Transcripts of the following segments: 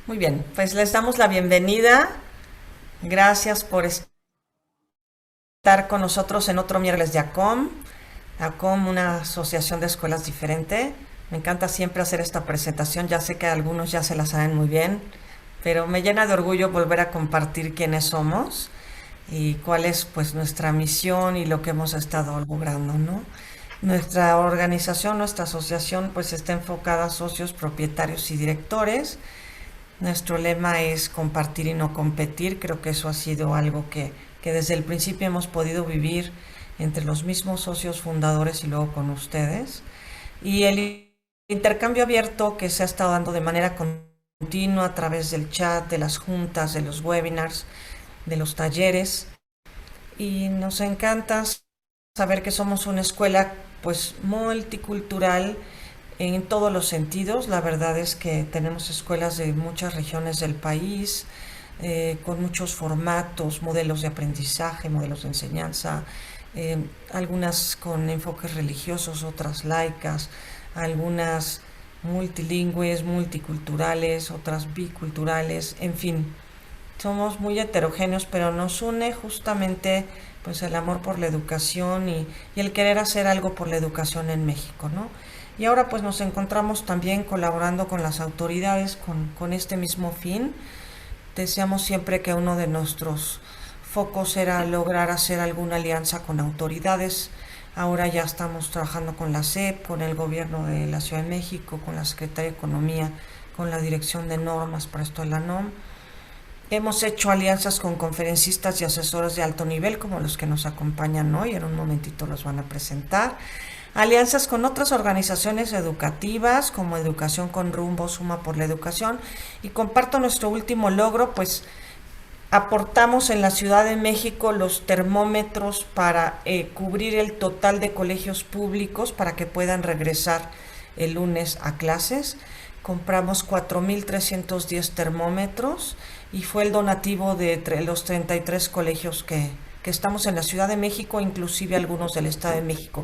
Muy bien, pues les damos la bienvenida. Gracias por estar con nosotros en otro miércoles de ACOM. ACOM, una asociación de escuelas diferente. Me encanta siempre hacer esta presentación. Ya sé que algunos ya se la saben muy bien, pero me llena de orgullo volver a compartir quiénes somos y cuál es pues nuestra misión y lo que hemos estado logrando, ¿no? Nuestra organización, nuestra asociación pues está enfocada a socios, propietarios y directores. Nuestro lema es compartir y no competir. Creo que eso ha sido algo que desde el principio hemos podido vivir entre los mismos socios fundadores y luego con ustedes. Y el intercambio abierto que se ha estado dando de manera continua a través del chat, de las juntas, de los webinars, de los talleres. Y nos encanta saber que somos una escuela pues multicultural en todos los sentidos. La verdad es que tenemos escuelas de muchas regiones del país, con muchos formatos, modelos de aprendizaje, modelos de enseñanza, algunas con enfoques religiosos, otras laicas, algunas multilingües, multiculturales, otras biculturales, en fin, somos muy heterogéneos, pero nos une justamente pues el amor por la educación y el querer hacer algo por la educación en México, ¿no? Y ahora pues nos encontramos también colaborando con las autoridades con este mismo fin. Deseamos siempre que uno de nuestros focos era lograr hacer alguna alianza con autoridades. Ahora ya estamos trabajando con la SEP, con el gobierno de la Ciudad de México, con la Secretaría de Economía, con la Dirección de Normas para esto de la NOM. Hemos hecho alianzas con conferencistas y asesores de alto nivel, como los que nos acompañan hoy, en un momentito los van a presentar. Alianzas con otras organizaciones educativas, como Educación con Rumbo, Suma por la Educación. Y comparto nuestro último logro, pues aportamos en la Ciudad de México los termómetros para cubrir el total de colegios públicos para que puedan regresar el lunes a clases. Compramos 4.310 termómetros y fue el donativo de los 33 colegios que estamos en la Ciudad de México, inclusive algunos del Estado de México.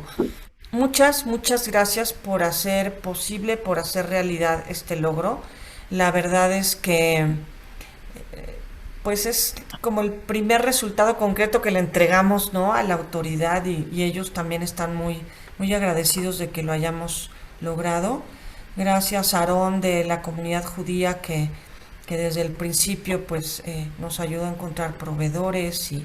Muchas gracias por hacer posible, por hacer realidad este logro. La verdad es que pues es como el primer resultado concreto que le entregamos, ¿no?, a la autoridad y ellos también están muy agradecidos de que lo hayamos logrado. Gracias a Aarón de la comunidad judía que desde el principio pues nos ayudó a encontrar proveedores y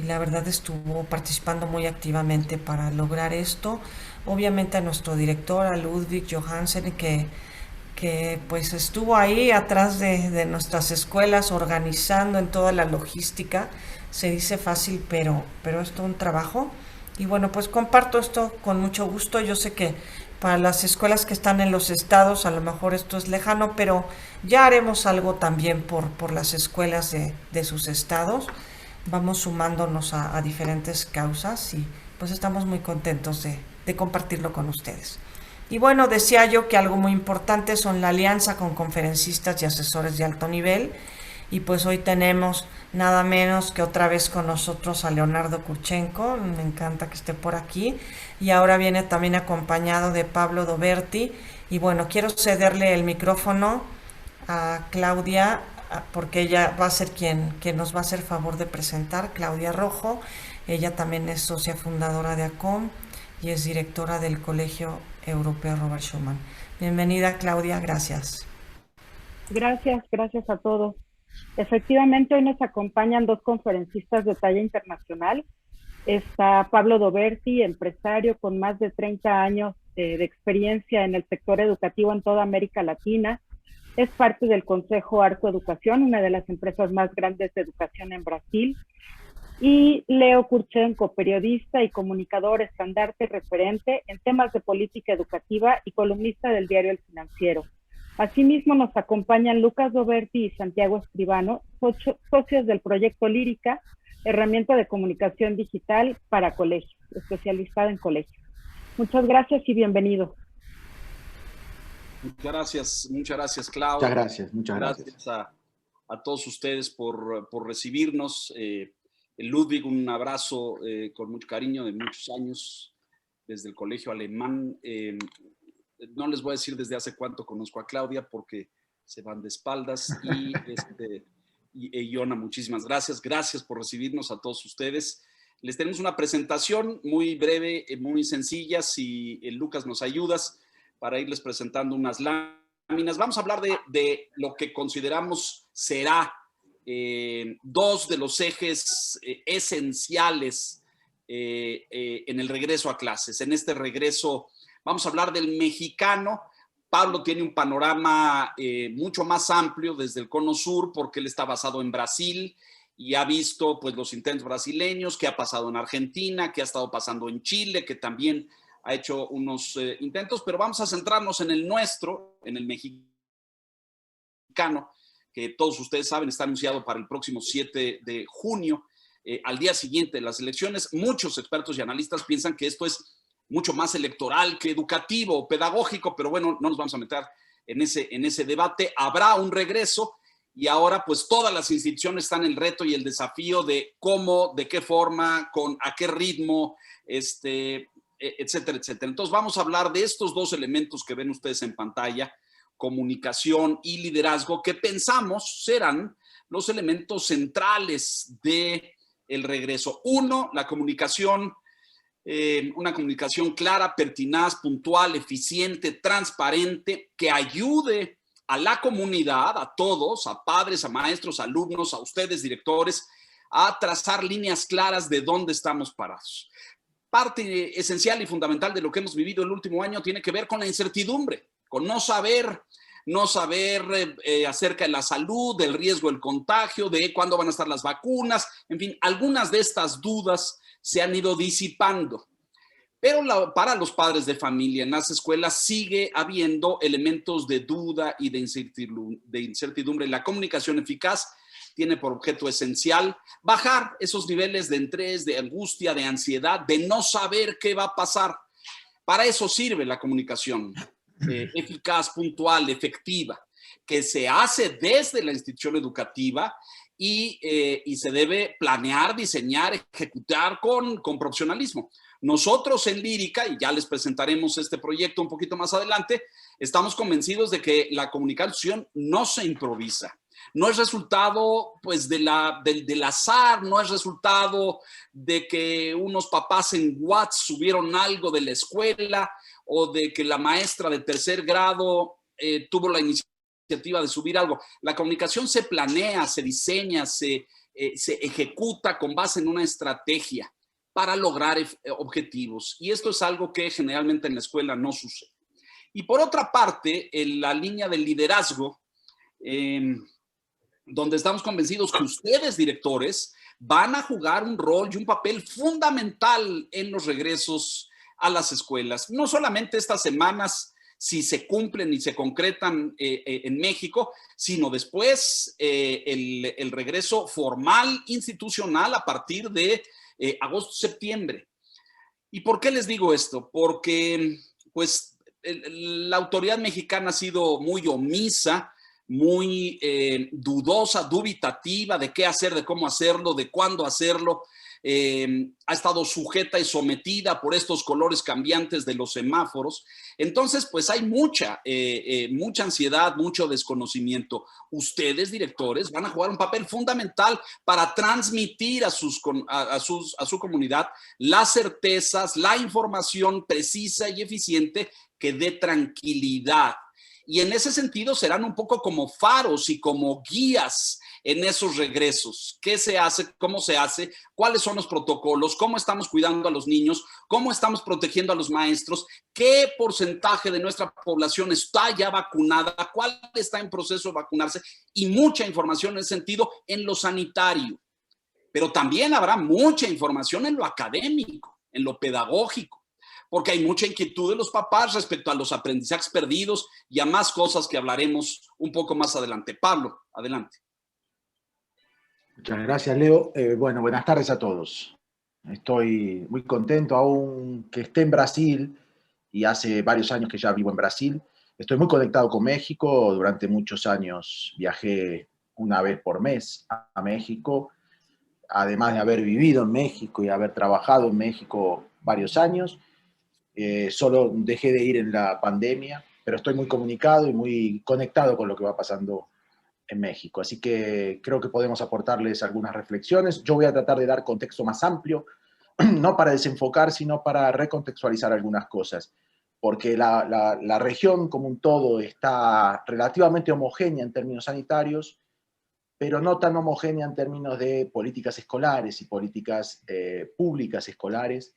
la verdad estuvo participando muy activamente para lograr esto. Obviamente a nuestro director, a Ludwig Johansen, que pues estuvo ahí atrás de nuestras escuelas organizando en toda la logística. Se dice fácil, pero es todo un trabajo. Y bueno, pues comparto esto con mucho gusto. Yo sé que para las escuelas que están en los estados a lo mejor esto es lejano, pero ya haremos algo también por las escuelas de sus estados. Vamos sumándonos a diferentes causas y pues estamos muy contentos de compartirlo con ustedes. Y bueno, decía yo que algo muy importante son la alianza con conferencistas y asesores de alto nivel. Y pues hoy tenemos nada menos que otra vez con nosotros a Leonardo Kurchenko. Me encanta que esté por aquí. Y ahora viene también acompañado de Pablo Doberti. Y bueno, quiero cederle el micrófono a Claudia porque ella va a ser quien nos va a hacer favor de presentar. Claudia Rojo. Ella también es socia fundadora de ACOM y es directora del Colegio Europeo Robert Schuman. Bienvenida, Claudia, gracias. Gracias a todos. Efectivamente, hoy nos acompañan dos conferencistas de talla internacional. Está Pablo Doberti, empresario con más de 30 años de experiencia en el sector educativo en toda América Latina. Es parte del Consejo Arco Educación, una de las empresas más grandes de educación en Brasil. Y Leo Kurchenko, periodista y comunicador estandarte referente en temas de política educativa y columnista del diario El Financiero. Asimismo, nos acompañan Lucas Doberti y Santiago Escribano, socios del proyecto Lírica, herramienta de comunicación digital para colegios, especializada en colegios. Muchas gracias y bienvenidos. Muchas gracias, Clau. Muchas gracias, muchas gracias. Gracias a todos ustedes por recibirnos. Ludwig, un abrazo con mucho cariño de muchos años desde el colegio alemán. No les voy a decir desde hace cuánto conozco a Claudia porque se van de espaldas. Y Iona, muchísimas gracias. Gracias por recibirnos a todos ustedes. Les tenemos una presentación muy breve, muy sencilla. Si Lucas nos ayudas para irles presentando unas láminas. Vamos a hablar de lo que consideramos será dos de los ejes esenciales en el regreso a clases. En este regreso vamos a hablar del mexicano. Pablo tiene un panorama mucho más amplio desde el Cono Sur porque él está basado en Brasil y ha visto pues, los intentos brasileños, qué ha pasado en Argentina, qué ha estado pasando en Chile, que también ha hecho unos intentos, pero vamos a centrarnos en el nuestro, en el mexicano, que todos ustedes saben está anunciado para el próximo 7 de junio, al día siguiente de las elecciones. Muchos expertos y analistas piensan que esto es mucho más electoral que educativo, pedagógico, pero bueno, no nos vamos a meter en ese debate. Habrá un regreso y ahora pues todas las instituciones están en el reto y el desafío de cómo, de qué forma, a qué ritmo, etcétera, etcétera. Entonces vamos a hablar de estos dos elementos que ven ustedes en pantalla, comunicación y liderazgo, que pensamos serán los elementos centrales del regreso. Uno, la comunicación, una comunicación clara, pertinaz, puntual, eficiente, transparente, que ayude a la comunidad, a todos, a padres, a maestros, a alumnos, a ustedes, directores, a trazar líneas claras de dónde estamos parados. Parte esencial y fundamental de lo que hemos vivido el último año tiene que ver con la incertidumbre, con no saber acerca de la salud, del riesgo del contagio, de cuándo van a estar las vacunas, en fin, algunas de estas dudas se han ido disipando. Pero para los padres de familia en las escuelas sigue habiendo elementos de duda y de incertidumbre. La comunicación eficaz tiene por objeto esencial bajar esos niveles de estrés, de angustia, de ansiedad, de no saber qué va a pasar. Para eso sirve la comunicación eficaz, puntual, efectiva, que se hace desde la institución educativa y se debe planear, diseñar, ejecutar con profesionalismo. Nosotros en Lírica, y ya les presentaremos este proyecto un poquito más adelante, estamos convencidos de que la comunicación no se improvisa. No es resultado pues, del azar, no es resultado de que unos papás en WhatsApp subieron algo de la escuela o de que la maestra de tercer grado tuvo la iniciativa de subir algo. La comunicación se planea, se diseña, se ejecuta con base en una estrategia para lograr objetivos. Y esto es algo que generalmente en la escuela no sucede. Y por otra parte, en la línea del liderazgo, donde estamos convencidos que ustedes, directores, van a jugar un rol y un papel fundamental en los regresos a las escuelas. No solamente estas semanas, si se cumplen y se concretan en México, sino después el regreso formal, institucional, a partir de agosto, septiembre. ¿Y por qué les digo esto? Porque pues, la autoridad mexicana ha sido muy omisa, muy dudosa, dubitativa de qué hacer, de cómo hacerlo, de cuándo hacerlo. Ha estado sujeta y sometida por estos colores cambiantes de los semáforos. Entonces, pues hay mucha ansiedad, mucho desconocimiento. Ustedes, directores, van a jugar un papel fundamental para transmitir a su comunidad las certezas, la información precisa y eficiente que dé tranquilidad. Y en ese sentido serán un poco como faros y como guías en esos regresos. ¿Qué se hace? ¿Cómo se hace? ¿Cuáles son los protocolos? ¿Cómo estamos cuidando a los niños? ¿Cómo estamos protegiendo a los maestros? ¿Qué porcentaje de nuestra población está ya vacunada? ¿Cuál está en proceso de vacunarse? Y mucha información en ese sentido en lo sanitario. Pero también habrá mucha información en lo académico, en lo pedagógico, porque hay mucha inquietud de los papás respecto a los aprendizajes perdidos y a más cosas que hablaremos un poco más adelante. Pablo, adelante. Muchas gracias, Leo. Bueno, buenas tardes a todos. Estoy muy contento, aún que esté en Brasil, y hace varios años que ya vivo en Brasil. Estoy muy conectado con México. Durante muchos años viajé una vez por mes a México, además de haber vivido en México y haber trabajado en México varios años. Solo dejé de ir en la pandemia, pero estoy muy comunicado y muy conectado con lo que va pasando en México. Así que creo que podemos aportarles algunas reflexiones. Yo voy a tratar de dar contexto más amplio, no para desenfocar, sino para recontextualizar algunas cosas, porque la región como un todo está relativamente homogénea en términos sanitarios, pero no tan homogénea en términos de políticas escolares y políticas públicas escolares.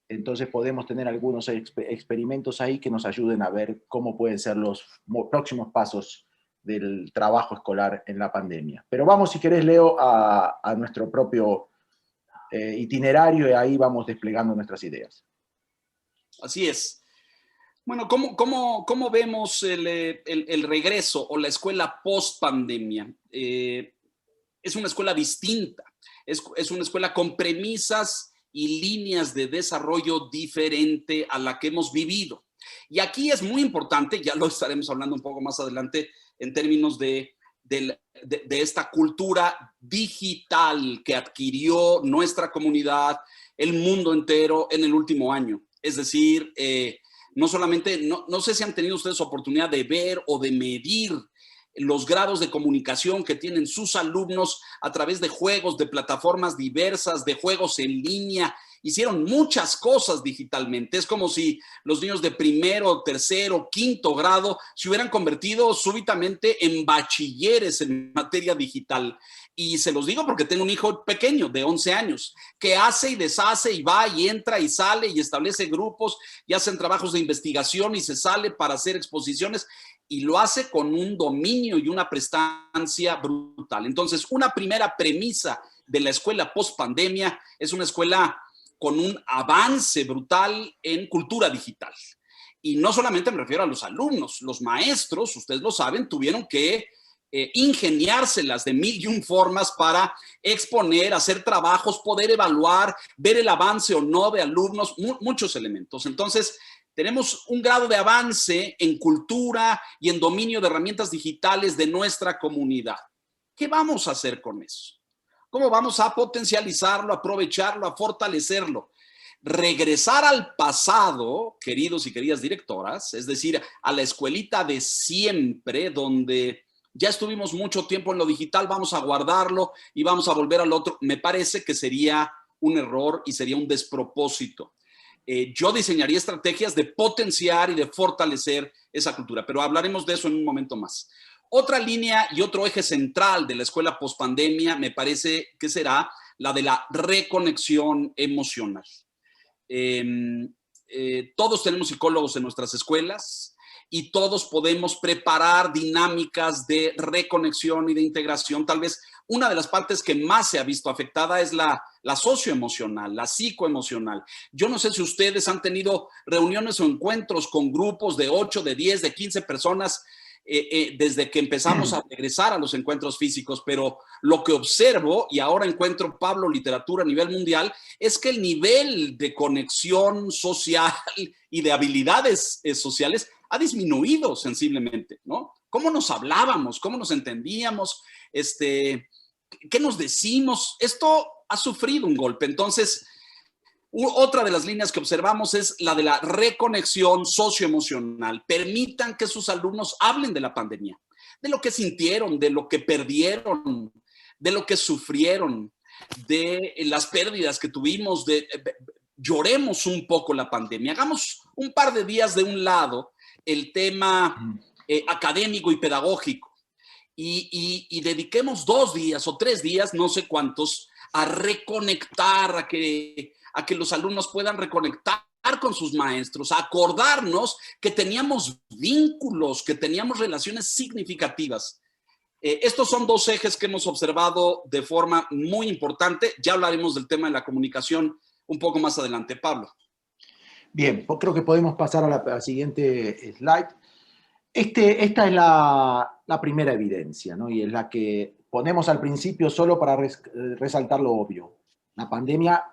Entonces podemos tener algunos experimentos ahí que nos ayuden a ver cómo pueden ser los próximos pasos del trabajo escolar en la pandemia. Pero vamos, si querés, Leo, a nuestro propio itinerario, y ahí vamos desplegando nuestras ideas. Así es. Bueno, ¿cómo vemos el regreso o la escuela post-pandemia? Es una escuela distinta, es una escuela con premisas y líneas de desarrollo diferente a la que hemos vivido. Y aquí es muy importante, ya lo estaremos hablando un poco más adelante, en términos de esta cultura digital que adquirió nuestra comunidad, el mundo entero en el último año. Es decir, no solamente, no sé si han tenido ustedes oportunidad de ver o de medir los grados de comunicación que tienen sus alumnos a través de juegos, de plataformas diversas, de juegos en línea. Hicieron muchas cosas digitalmente. Es como si los niños de primero, tercero, quinto grado se hubieran convertido súbitamente en bachilleres en materia digital. Y se los digo porque tengo un hijo pequeño de 11 años que hace y deshace y va y entra y sale y establece grupos y hacen trabajos de investigación y se sale para hacer exposiciones y lo hace con un dominio y una prestancia brutal. Entonces, una primera premisa de la escuela post-pandemia es una escuela con un avance brutal en cultura digital. Y no solamente me refiero a los alumnos, los maestros, ustedes lo saben, tuvieron que ingeniárselas de mil y un formas para exponer, hacer trabajos, poder evaluar, ver el avance o no de alumnos, muchos elementos. Entonces, tenemos un grado de avance en cultura y en dominio de herramientas digitales de nuestra comunidad. ¿Qué vamos a hacer con eso? ¿Cómo vamos a potencializarlo, aprovecharlo, a fortalecerlo? Regresar al pasado, queridos y queridas directoras, es decir, a la escuelita de siempre, donde ya estuvimos mucho tiempo en lo digital, vamos a guardarlo y vamos a volver al otro. Me parece que sería un error y sería un despropósito. Yo diseñaría estrategias de potenciar y de fortalecer esa cultura, pero hablaremos de eso en un momento más. Otra línea y otro eje central de la escuela pospandemia me parece que será la de la reconexión emocional. Todos tenemos psicólogos en nuestras escuelas y todos podemos preparar dinámicas de reconexión y de integración. Tal vez una de las partes que más se ha visto afectada es la socioemocional, la psicoemocional. Yo no sé si ustedes han tenido reuniones o encuentros con grupos de 8, de 10, de 15 personas desde que empezamos a regresar a los encuentros físicos, pero lo que observo, y ahora encuentro, Pablo, literatura a nivel mundial, es que el nivel de conexión social y de habilidades sociales ha disminuido sensiblemente, ¿no? ¿Cómo nos hablábamos? ¿Cómo nos entendíamos? ¿Qué nos decimos? Esto ha sufrido un golpe. Entonces, otra de las líneas que observamos es la de la reconexión socioemocional. Permitan que sus alumnos hablen de la pandemia, de lo que sintieron, de lo que perdieron, de lo que sufrieron, de las pérdidas que tuvimos, lloremos un poco la pandemia. Hagamos un par de días de un lado el tema académico y pedagógico y dediquemos 2 días o 3 días, no sé cuántos, a reconectar, a que los alumnos puedan reconectar con sus maestros, a acordarnos que teníamos vínculos, que teníamos relaciones significativas. Estos son 2 ejes que hemos observado de forma muy importante. Ya hablaremos del tema de la comunicación un poco más adelante. Pablo. Bien, creo que podemos pasar a la siguiente slide. Esta es la primera evidencia, ¿no? Y es la que ponemos al principio solo para resaltar lo obvio. La pandemia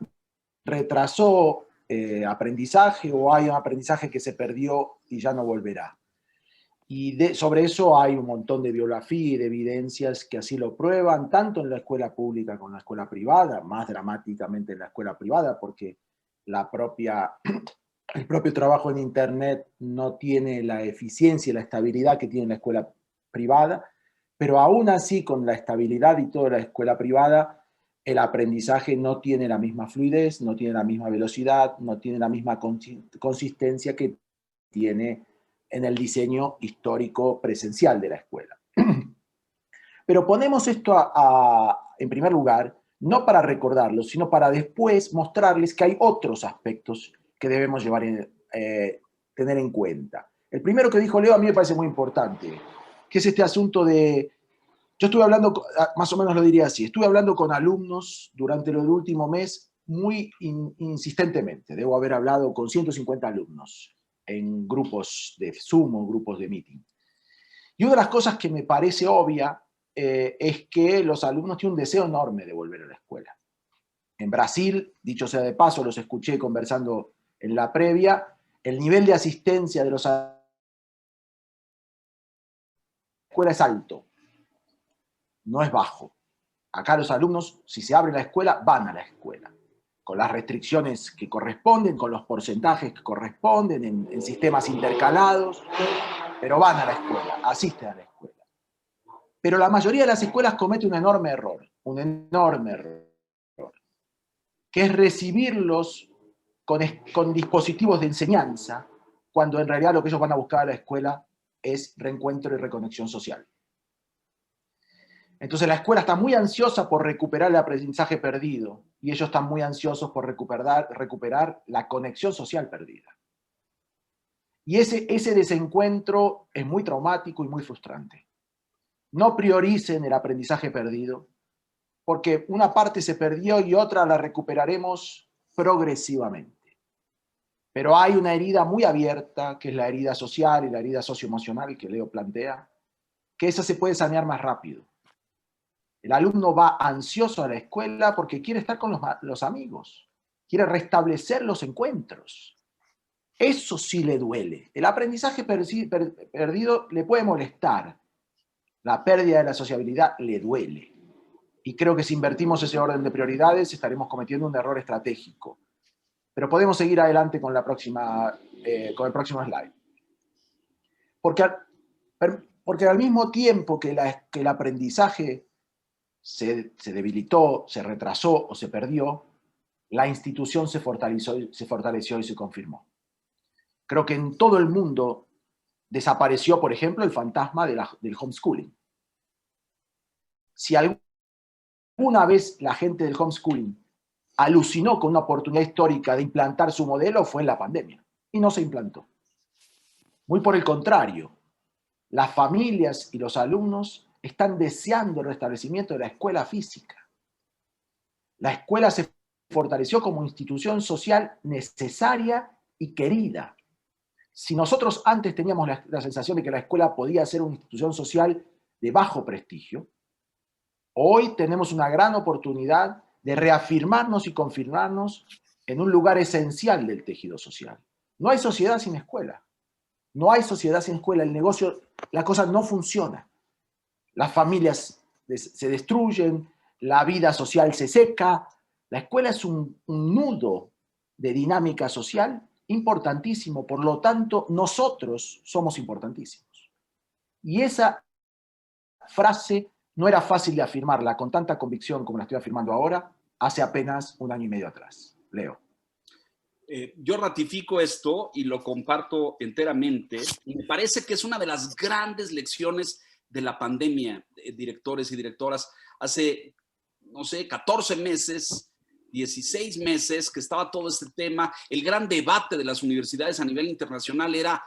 retrasó aprendizaje, o hay un aprendizaje que se perdió y ya no volverá. Y sobre eso hay un montón de bibliografía y de evidencias que así lo prueban, tanto en la escuela pública como en la escuela privada, más dramáticamente en la escuela privada, porque la propia el propio trabajo en Internet no tiene la eficiencia y la estabilidad que tiene la escuela privada, pero aún así, con la estabilidad y toda la escuela privada, el aprendizaje no tiene la misma fluidez, no tiene la misma velocidad, no tiene la misma consistencia que tiene en el diseño histórico presencial de la escuela. Pero ponemos esto en primer lugar, no para recordarlo, sino para después mostrarles que hay otros aspectos que debemos tener en cuenta. El primero que dijo Leo a mí me parece muy importante, que es este asunto de... Yo estuve hablando, más o menos lo diría así, estuve hablando con alumnos durante el último mes muy insistentemente. Debo haber hablado con 150 alumnos en grupos de Zoom o grupos de meeting. Y una de las cosas que me parece obvia es que los alumnos tienen un deseo enorme de volver a la escuela. En Brasil, dicho sea de paso, los escuché conversando en la previa, el nivel de asistencia de los alumnos a la escuela es alto, no es bajo. Acá los alumnos, si se abre la escuela, van a la escuela, con las restricciones que corresponden, con los porcentajes que corresponden, en sistemas intercalados, pero van a la escuela, asisten a la escuela. Pero la mayoría de las escuelas comete un enorme error, que es recibirlos con dispositivos de enseñanza, cuando en realidad lo que ellos van a buscar a la escuela es reencuentro y reconexión social. Entonces la escuela está muy ansiosa por recuperar el aprendizaje perdido, y ellos están muy ansiosos por recuperar la conexión social perdida. Y ese desencuentro es muy traumático y muy frustrante. No prioricen el aprendizaje perdido, porque una parte se perdió y otra la recuperaremos progresivamente. Pero hay una herida muy abierta, que es la herida social y la herida socioemocional que Leo plantea, que esa se puede sanear más rápido. El alumno va ansioso a la escuela porque quiere estar con los amigos, quiere restablecer los encuentros. Eso sí le duele. El aprendizaje perdido le puede molestar. La pérdida de la sociabilidad le duele. Y creo que si invertimos ese orden de prioridades estaremos cometiendo un error estratégico. Pero podemos seguir adelante con el próximo slide. Porque al mismo tiempo que el aprendizaje se debilitó, se retrasó o se perdió, la institución se fortaleció y se confirmó. Creo que en todo el mundo desapareció, por ejemplo, el fantasma del homeschooling. Si alguna vez la gente del homeschooling alucinó con una oportunidad histórica de implantar su modelo, fue en la pandemia, y no se implantó. Muy por el contrario, las familias y los alumnos están deseando el restablecimiento de la escuela física. La escuela se fortaleció como institución social necesaria y querida. Si nosotros antes teníamos la sensación de que la escuela podía ser una institución social de bajo prestigio, hoy tenemos una gran oportunidad de reafirmarnos y confirmarnos en un lugar esencial del tejido social. No hay sociedad sin escuela. No hay sociedad sin escuela. El negocio, la cosa no funciona. Las familias se destruyen, la vida social se seca. La escuela es un nudo de dinámica social importantísimo. Por lo tanto, nosotros somos importantísimos. Y esa frase no era fácil de afirmarla con tanta convicción como la estoy afirmando ahora, hace apenas 1 año y medio atrás. Leo. Yo ratifico esto y lo comparto enteramente. Y me parece que es una de las grandes lecciones de la pandemia, directores y directoras. Hace, no sé, 14 meses, 16 meses que estaba todo este tema. El gran debate de las universidades a nivel internacional era: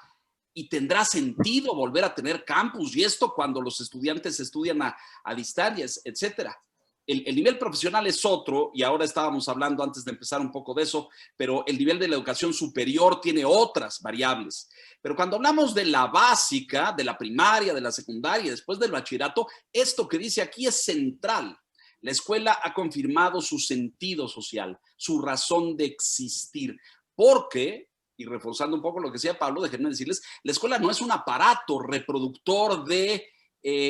¿y tendrá sentido volver a tener campus? Y esto cuando los estudiantes estudian a distancias, etcétera. El nivel profesional es otro, y ahora estábamos hablando antes de empezar un poco de eso, pero el nivel de la educación superior tiene otras variables. Pero cuando hablamos de la básica, de la primaria, de la secundaria, después del bachillerato, esto que dice aquí es central. La escuela ha confirmado su sentido social, su razón de existir, porque, y reforzando un poco lo que decía Pablo, déjenme decirles, la escuela no es un aparato reproductor de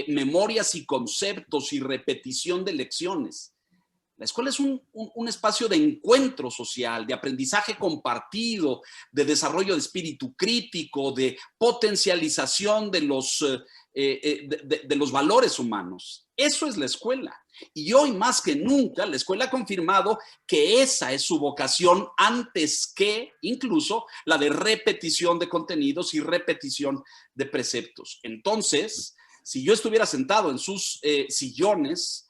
memorias y conceptos y repetición de lecciones. La escuela es un espacio de encuentro social, de aprendizaje compartido, de desarrollo de espíritu crítico, de potencialización de los valores humanos. Eso es la escuela. Y hoy más que nunca la escuela ha confirmado que esa es su vocación antes que incluso la de repetición de contenidos y repetición de preceptos. Entonces, si yo estuviera sentado en sus sillones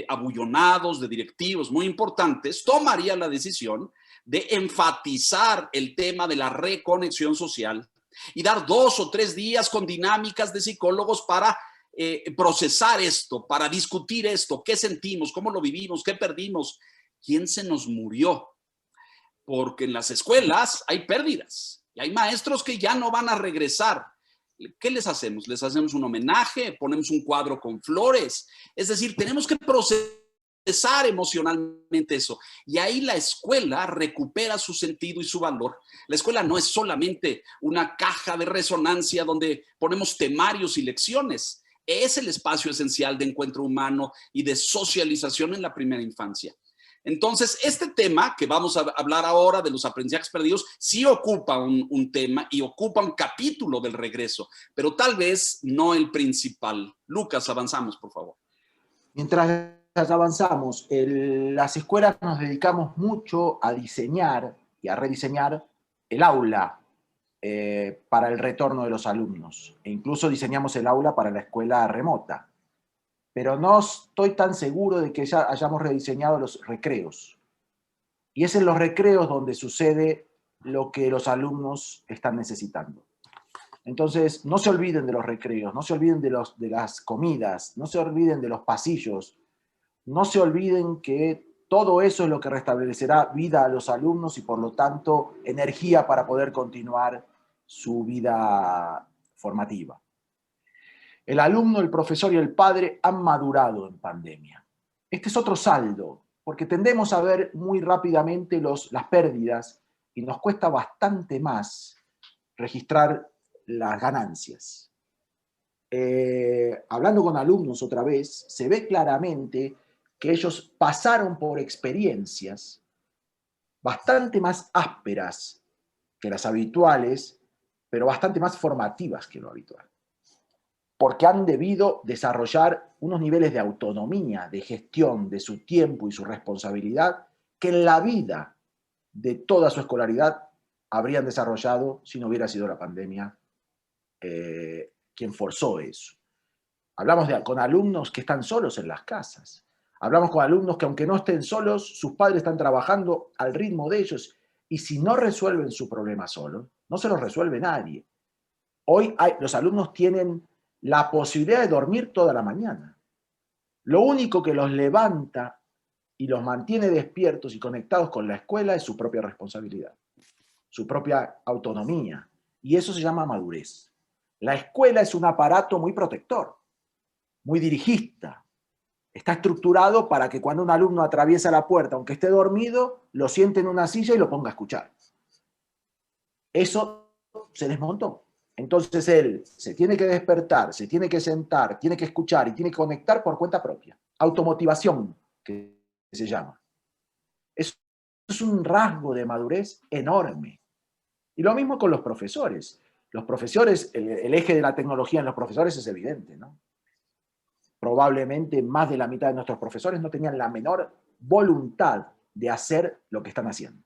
abullonados de directivos muy importantes, tomaría la decisión de enfatizar el tema de la reconexión social y dar 2 o 3 días con dinámicas de psicólogos para procesar esto, para discutir esto, qué sentimos, cómo lo vivimos, qué perdimos, quién se nos murió. Porque en las escuelas hay pérdidas y hay maestros que ya no van a regresar. ¿Qué les hacemos? ¿Les hacemos un homenaje? ¿Ponemos un cuadro con flores? Es decir, tenemos que procesar emocionalmente eso. Y ahí la escuela recupera su sentido y su valor. La escuela no es solamente una caja de resonancia donde ponemos temarios y lecciones. Es el espacio esencial de encuentro humano y de socialización en la primera infancia. Entonces, este tema que vamos a hablar ahora de los aprendizajes perdidos, sí ocupa un tema y ocupa un capítulo del regreso, pero tal vez no el principal. Lucas, avanzamos, por favor. Mientras avanzamos, las escuelas nos dedicamos mucho a diseñar y a rediseñar el aula para el retorno de los alumnos. E incluso diseñamos el aula para la escuela remota. Pero no estoy tan seguro de que ya hayamos rediseñado los recreos. Y es en los recreos donde sucede lo que los alumnos están necesitando. Entonces, no se olviden de los recreos, no se olviden de las comidas, no se olviden de los pasillos, no se olviden que todo eso es lo que restablecerá vida a los alumnos y, por lo tanto, energía para poder continuar su vida formativa. El alumno, el profesor y el padre han madurado en pandemia. Este es otro saldo, porque tendemos a ver muy rápidamente las pérdidas y nos cuesta bastante más registrar las ganancias. Hablando con alumnos otra vez, se ve claramente que ellos pasaron por experiencias bastante más ásperas que las habituales, pero bastante más formativas que lo habitual. Porque han debido desarrollar unos niveles de autonomía, de gestión de su tiempo y su responsabilidad que en la vida de toda su escolaridad habrían desarrollado si no hubiera sido la pandemia quien forzó eso. Hablamos con alumnos que están solos en las casas. Hablamos con alumnos que, aunque no estén solos, sus padres están trabajando al ritmo de ellos, y si no resuelven su problema solos, no se los resuelve nadie. Hoy los alumnos tienen la posibilidad de dormir toda la mañana. Lo único que los levanta y los mantiene despiertos y conectados con la escuela es su propia responsabilidad, su propia autonomía, y eso se llama madurez. La escuela es un aparato muy protector, muy dirigista. Está estructurado para que cuando un alumno atraviesa la puerta, aunque esté dormido, lo siente en una silla y lo ponga a escuchar. Eso se desmontó. Entonces él se tiene que despertar, se tiene que sentar, tiene que escuchar y tiene que conectar por cuenta propia. Automotivación, que se llama. Eso es un rasgo de madurez enorme. Y lo mismo con los profesores. Los profesores, el eje de la tecnología en los profesores es evidente, ¿no? Probablemente más de la mitad de nuestros profesores no tenían la menor voluntad de hacer lo que están haciendo.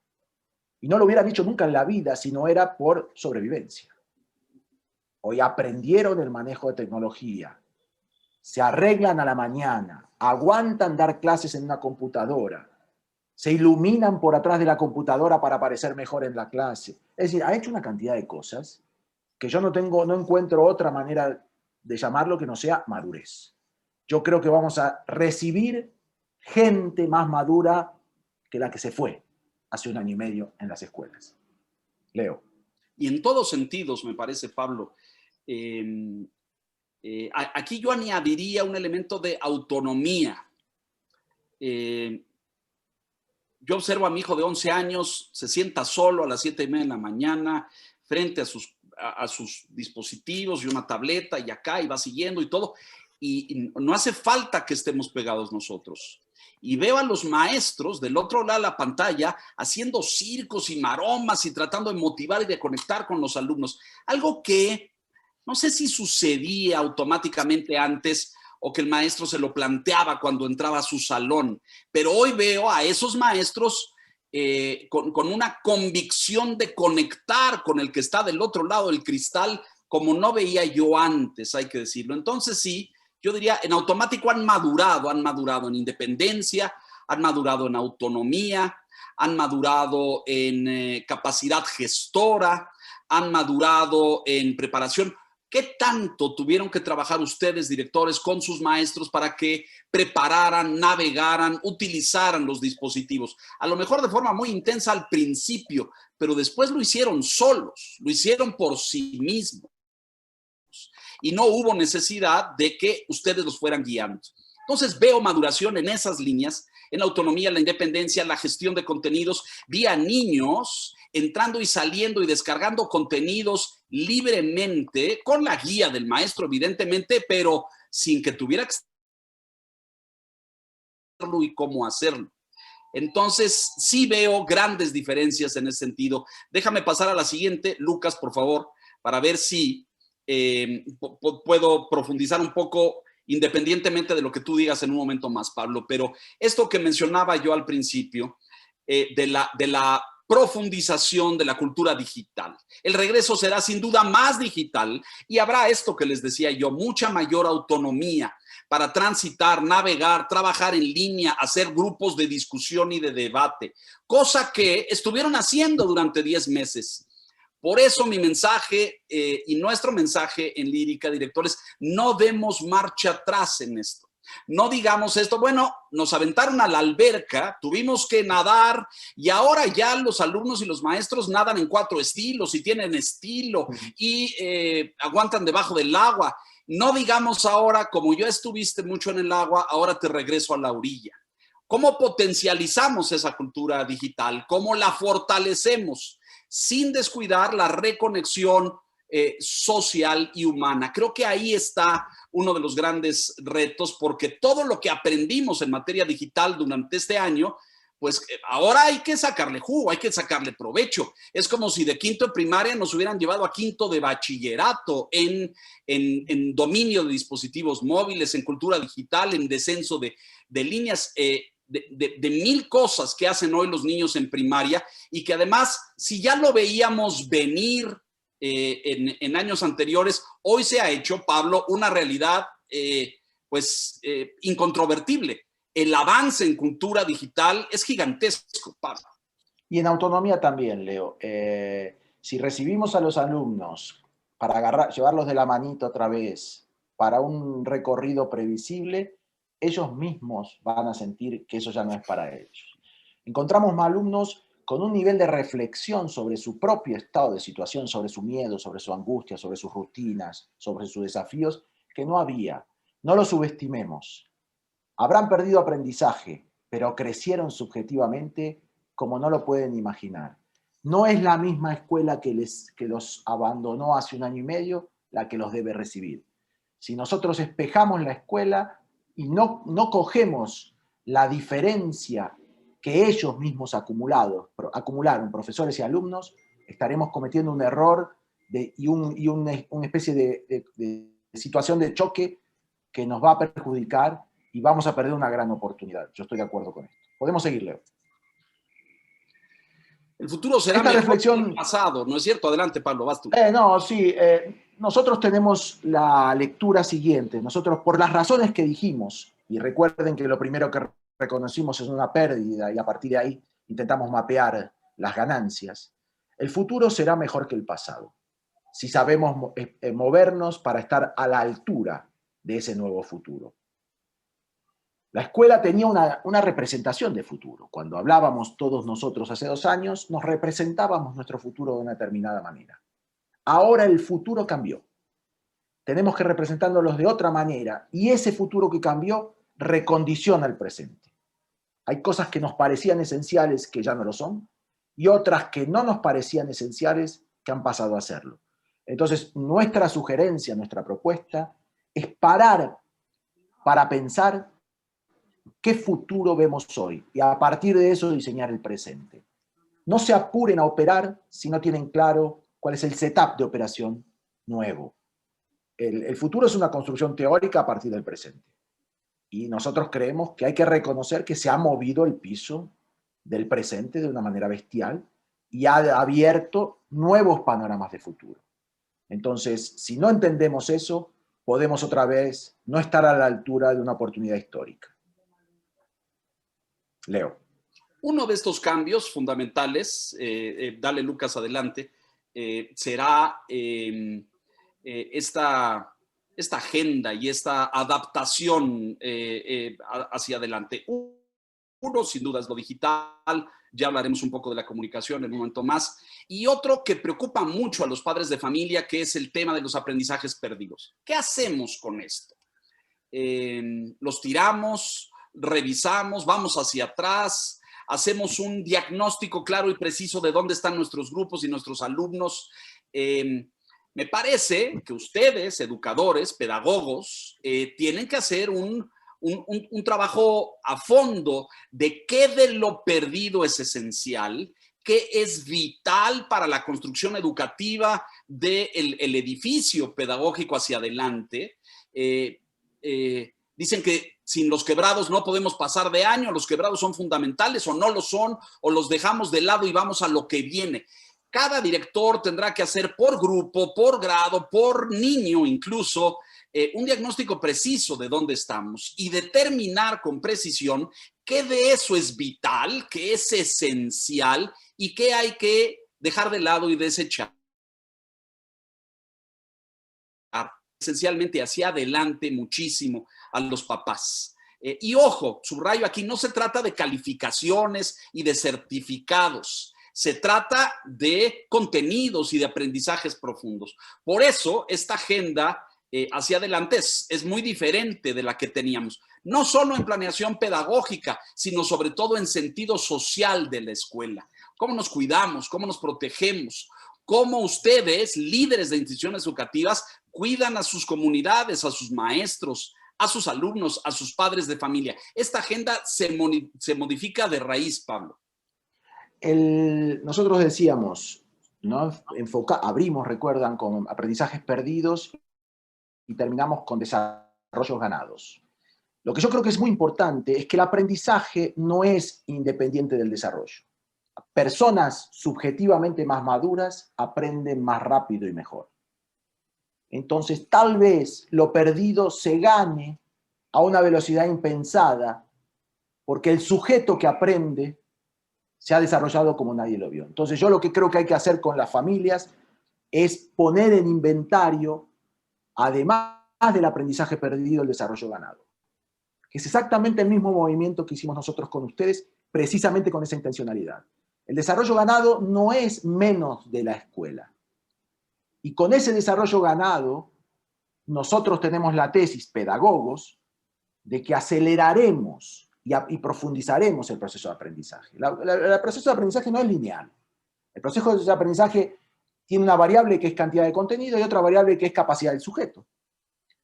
Y no lo hubieran hecho nunca en la vida si no era por sobrevivencia. Hoy aprendieron el manejo de tecnología, se arreglan a la mañana, aguantan dar clases en una computadora, se iluminan por atrás de la computadora para aparecer mejor en la clase. Es decir, ha hecho una cantidad de cosas que yo no encuentro otra manera de llamarlo que no sea madurez. Yo creo que vamos a recibir gente más madura que la que se fue hace 1 año y medio en las escuelas. Leo. Y en todos sentidos, me parece, Pablo, aquí yo añadiría un elemento de autonomía. Yo observo a mi hijo de 11 años, se sienta solo a las 7:30 de la mañana frente a sus dispositivos y una tableta y acá, y va siguiendo y todo. Y no hace falta que estemos pegados nosotros. y veo a los maestros del otro lado de la pantalla haciendo circos y maromas y tratando de motivar y de conectar con los alumnos. Algo que no sé si sucedía automáticamente antes o que el maestro se lo planteaba cuando entraba a su salón, pero hoy veo a esos maestros con una convicción de conectar con el que está del otro lado del cristal como no veía yo antes, hay que decirlo. Entonces sí, yo diría, en automático han madurado en independencia, han madurado en autonomía, han madurado en capacidad gestora, han madurado en preparación. ¿Qué tanto tuvieron que trabajar ustedes, directores, con sus maestros para que prepararan, navegaran, utilizaran los dispositivos? A lo mejor de forma muy intensa al principio, pero después lo hicieron solos, lo hicieron por sí mismos. Y no hubo necesidad de que ustedes los fueran guiando. Entonces veo maduración en esas líneas, en la autonomía, la independencia, la gestión de contenidos. Vi a niños entrando y saliendo y descargando contenidos libremente, con la guía del maestro, evidentemente, pero sin que tuviera que hacerlo y cómo hacerlo. Entonces, sí veo grandes diferencias en ese sentido. Déjame pasar a la siguiente, Lucas, por favor, para ver si puedo profundizar un poco independientemente de lo que tú digas en un momento más, Pablo. Pero esto que mencionaba yo al principio, de la profundización de la cultura digital. El regreso será sin duda más digital y habrá esto que les decía yo, mucha mayor autonomía para transitar, navegar, trabajar en línea, hacer grupos de discusión y de debate, cosa que estuvieron haciendo durante 10 meses. Por eso mi mensaje y nuestro mensaje en Lírica, directores, no demos marcha atrás en esto. No digamos esto, bueno, nos aventaron a la alberca, tuvimos que nadar y ahora ya los alumnos y los maestros nadan en 4 estilos y tienen estilo y aguantan debajo del agua. No digamos ahora, como ya estuviste mucho en el agua, ahora te regreso a la orilla. ¿Cómo potencializamos esa cultura digital? ¿Cómo la fortalecemos? Sin descuidar la reconexión social y humana. Creo que ahí está uno de los grandes retos, porque todo lo que aprendimos en materia digital durante este año, pues ahora hay que sacarle jugo, hay que sacarle provecho. Es como si de quinto de primaria nos hubieran llevado a quinto de bachillerato en dominio de dispositivos móviles, en cultura digital, en descenso de líneas, de mil cosas que hacen hoy los niños en primaria y que además, si ya lo veíamos venir en años anteriores, hoy se ha hecho, Pablo, una realidad incontrovertible. El avance en cultura digital es gigantesco, Pablo. Y en autonomía también, Leo. Si recibimos a los alumnos para llevarlos de la manita otra vez para un recorrido previsible, ellos mismos van a sentir que eso ya no es para ellos. Encontramos más alumnos con un nivel de reflexión sobre su propio estado de situación, sobre su miedo, sobre su angustia, sobre sus rutinas, sobre sus desafíos, que no había. No los subestimemos. Habrán perdido aprendizaje, pero crecieron subjetivamente como no lo pueden imaginar. No es la misma escuela que los abandonó hace 1 año y medio la que los debe recibir. Si nosotros espejamos la escuela y no cogemos la diferencia que ellos mismos acumularon, profesores y alumnos, estaremos cometiendo un error y una especie de situación de choque que nos va a perjudicar y vamos a perder una gran oportunidad. Yo estoy de acuerdo con esto. Podemos seguir, Leo. El futuro será mejor que el pasado, ¿no es cierto? Adelante, Pablo, vas tú. Nosotros tenemos la lectura siguiente. Nosotros, por las razones que dijimos, y recuerden que lo primero que reconocimos es una pérdida y a partir de ahí intentamos mapear las ganancias, el futuro será mejor que el pasado, si sabemos movernos para estar a la altura de ese nuevo futuro. La escuela tenía una representación de futuro. Cuando hablábamos todos nosotros hace 2 años, nos representábamos nuestro futuro de una determinada manera. Ahora el futuro cambió. Tenemos que representarnos de otra manera y ese futuro que cambió recondiciona el presente. Hay cosas que nos parecían esenciales que ya no lo son y otras que no nos parecían esenciales que han pasado a serlo. Entonces, nuestra sugerencia, nuestra propuesta es parar para pensar qué futuro vemos hoy y a partir de eso diseñar el presente. No se apuren a operar si no tienen claro cuál es el setup de operación nuevo. El futuro es una construcción teórica a partir del presente. Y nosotros creemos que hay que reconocer que se ha movido el piso del presente de una manera bestial y ha abierto nuevos panoramas de futuro. Entonces, si no entendemos eso, podemos otra vez no estar a la altura de una oportunidad histórica. Leo. Uno de estos cambios fundamentales, dale Lucas adelante, será esta agenda y esta adaptación hacia adelante. Uno, sin duda, es lo digital, ya hablaremos un poco de la comunicación en un momento más, y otro que preocupa mucho a los padres de familia, que es el tema de los aprendizajes perdidos. ¿Qué hacemos con esto? ¿Los tiramos, revisamos, vamos hacia atrás, hacemos un diagnóstico claro y preciso de dónde están nuestros grupos y nuestros alumnos? Me parece que ustedes, educadores, pedagogos, tienen que hacer un trabajo a fondo de qué de lo perdido es esencial, qué es vital para la construcción educativa del edificio pedagógico hacia adelante. Dicen que sin los quebrados no podemos pasar de año, los quebrados son fundamentales o no lo son, o los dejamos de lado y vamos a lo que viene. Cada director tendrá que hacer por grupo, por grado, por niño incluso, un diagnóstico preciso de dónde estamos y determinar con precisión qué de eso es vital, qué es esencial y qué hay que dejar de lado y desechar. Esencialmente hacia adelante muchísimo a los papás. Y ojo, subrayo aquí, no se trata de calificaciones y de certificados. Se trata de contenidos y de aprendizajes profundos. Por eso, esta agenda hacia adelante es muy diferente de la que teníamos. No solo en planeación pedagógica, sino sobre todo en sentido social de la escuela. ¿Cómo nos cuidamos? ¿Cómo nos protegemos? ¿Cómo ustedes, líderes de instituciones educativas, cuidan a sus comunidades, a sus maestros, a sus alumnos, a sus padres de familia? Esta agenda se modifica de raíz, Pablo. Nosotros decíamos, ¿no? Abrimos, recuerdan, con aprendizajes perdidos y terminamos con desarrollos ganados. Lo que yo creo que es muy importante es que el aprendizaje no es independiente del desarrollo. Personas subjetivamente más maduras aprenden más rápido y mejor. Entonces, tal vez lo perdido se gane a una velocidad impensada porque el sujeto que aprende se ha desarrollado como nadie lo vio. Entonces yo lo que creo que hay que hacer con las familias es poner en inventario, además del aprendizaje perdido, el desarrollo ganado. Que es exactamente el mismo movimiento que hicimos nosotros con ustedes, precisamente con esa intencionalidad. El desarrollo ganado no es menos de la escuela. Y con ese desarrollo ganado, nosotros tenemos la tesis, pedagogos, de que aceleraremos y profundizaremos el proceso de aprendizaje. El proceso de aprendizaje no es lineal. El proceso de aprendizaje tiene una variable que es cantidad de contenido y otra variable que es capacidad del sujeto.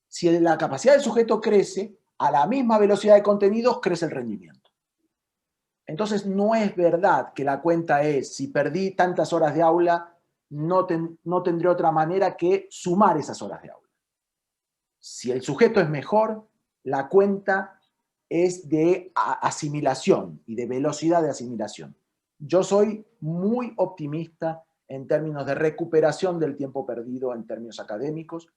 Si la capacidad del sujeto crece, a la misma velocidad de contenidos crece el rendimiento. Entonces no es verdad que la cuenta es, si perdí tantas horas de aula, no tendré otra manera que sumar esas horas de aula. Si el sujeto es mejor, la cuenta es de asimilación y de velocidad de asimilación. Yo soy muy optimista en términos de recuperación del tiempo perdido en términos académicos,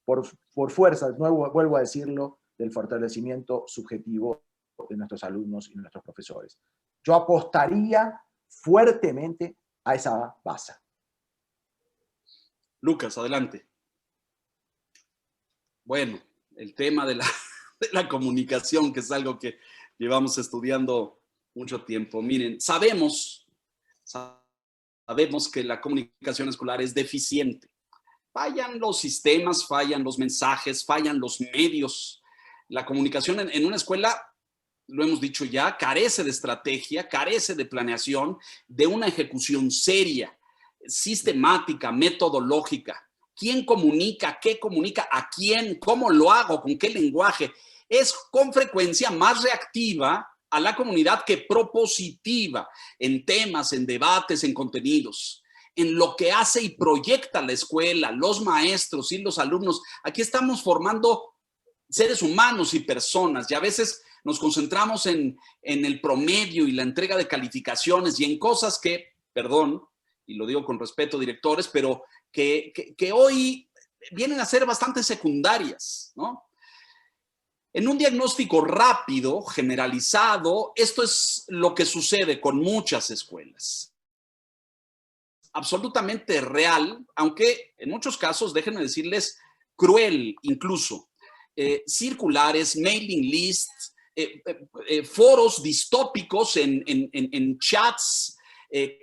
por fuerza, vuelvo a decirlo, del fortalecimiento subjetivo de nuestros alumnos y nuestros profesores. Yo apostaría fuertemente a esa base. Lucas, adelante. Bueno, el tema de la comunicación, que es algo que llevamos estudiando mucho tiempo. Miren, sabemos que la comunicación escolar es deficiente. Fallan los sistemas, fallan los mensajes, fallan los medios. La comunicación en una escuela, lo hemos dicho ya, carece de estrategia, carece de planeación, de una ejecución seria, sistemática, metodológica. ¿Quién comunica? ¿Qué comunica? ¿A quién? ¿Cómo lo hago? ¿Con qué lenguaje? es con frecuencia más reactiva a la comunidad que propositiva en temas, en debates, en contenidos, en lo que hace y proyecta la escuela, los maestros y los alumnos. Aquí estamos formando seres humanos y personas, y a veces nos concentramos en el promedio y la entrega de calificaciones y en cosas que, perdón, y lo digo con respeto, directores, pero que hoy vienen a ser bastante secundarias, ¿no? En un diagnóstico rápido, generalizado, esto es lo que sucede con muchas escuelas. Absolutamente real, aunque en muchos casos, déjenme decirles, cruel incluso. Circulares, mailing lists, foros distópicos en chats,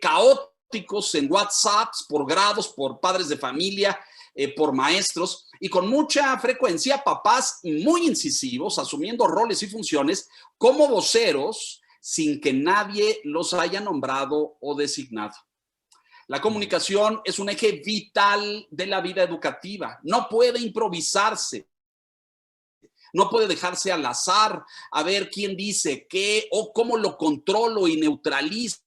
caóticos en WhatsApps, por grados, por padres de familia, por maestros, y con mucha frecuencia papás muy incisivos, asumiendo roles y funciones como voceros sin que nadie los haya nombrado o designado. La comunicación es un eje vital de la vida educativa. No puede improvisarse. No puede dejarse al azar a ver quién dice qué o cómo lo controlo y neutralizo.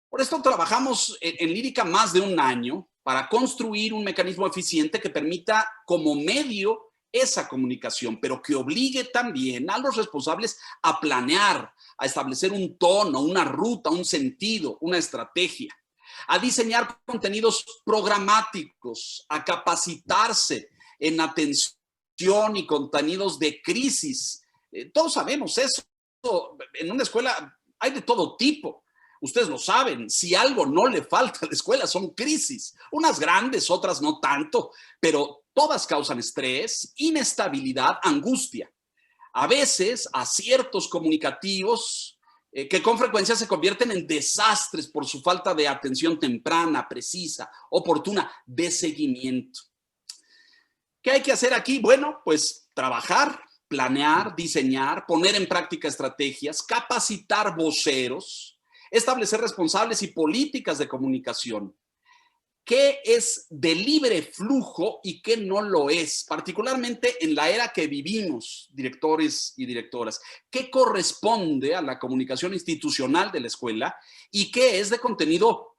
Por esto trabajamos en Lírica más de un año para construir un mecanismo eficiente que permita como medio esa comunicación, pero que obligue también a los responsables a planear, a establecer un tono, una ruta, un sentido, una estrategia, a diseñar contenidos programáticos, a capacitarse en atención y contenidos de crisis. Todos sabemos eso. En una escuela hay de todo tipo. Ustedes lo saben, si algo no le falta a la escuela son crisis, unas grandes, otras no tanto, pero todas causan estrés, inestabilidad, angustia. A veces aciertos comunicativos que con frecuencia se convierten en desastres por su falta de atención temprana, precisa, oportuna, de seguimiento. ¿Qué hay que hacer aquí? Bueno, pues trabajar, planear, diseñar, poner en práctica estrategias, capacitar voceros, establecer responsables y políticas de comunicación. ¿Qué es de libre flujo y qué no lo es? Particularmente en la era que vivimos, directores y directoras. ¿Qué corresponde a la comunicación institucional de la escuela y qué es de contenido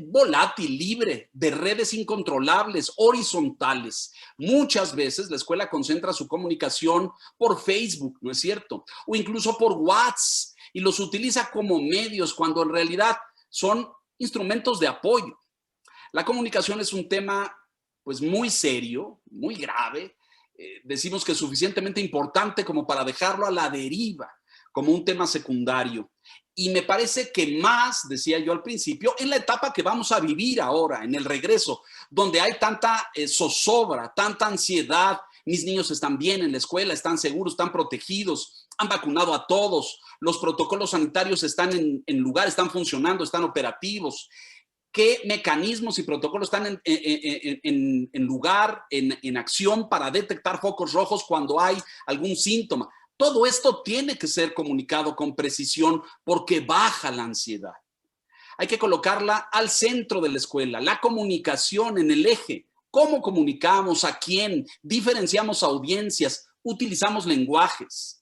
volátil, libre, de redes incontrolables, horizontales? Muchas veces la escuela concentra su comunicación por Facebook, ¿no es cierto? O incluso por WhatsApp, y los utiliza como medios cuando en realidad son instrumentos de apoyo. La comunicación es un tema pues muy serio, muy grave. Decimos que es suficientemente importante como para dejarlo a la deriva, como un tema secundario. Y me parece que más, decía yo al principio, en la etapa que vamos a vivir ahora, en el regreso, donde hay tanta zozobra, tanta ansiedad. Mis niños están bien en la escuela, están seguros, están protegidos, han vacunado a todos, los protocolos sanitarios están en lugar, están funcionando, están operativos. ¿Qué mecanismos y protocolos están en lugar, en acción para detectar focos rojos cuando hay algún síntoma? Todo esto tiene que ser comunicado con precisión porque baja la ansiedad. Hay que colocarla al centro de la escuela, la comunicación en el eje. ¿Cómo comunicamos? ¿A quién? Diferenciamos audiencias, utilizamos lenguajes.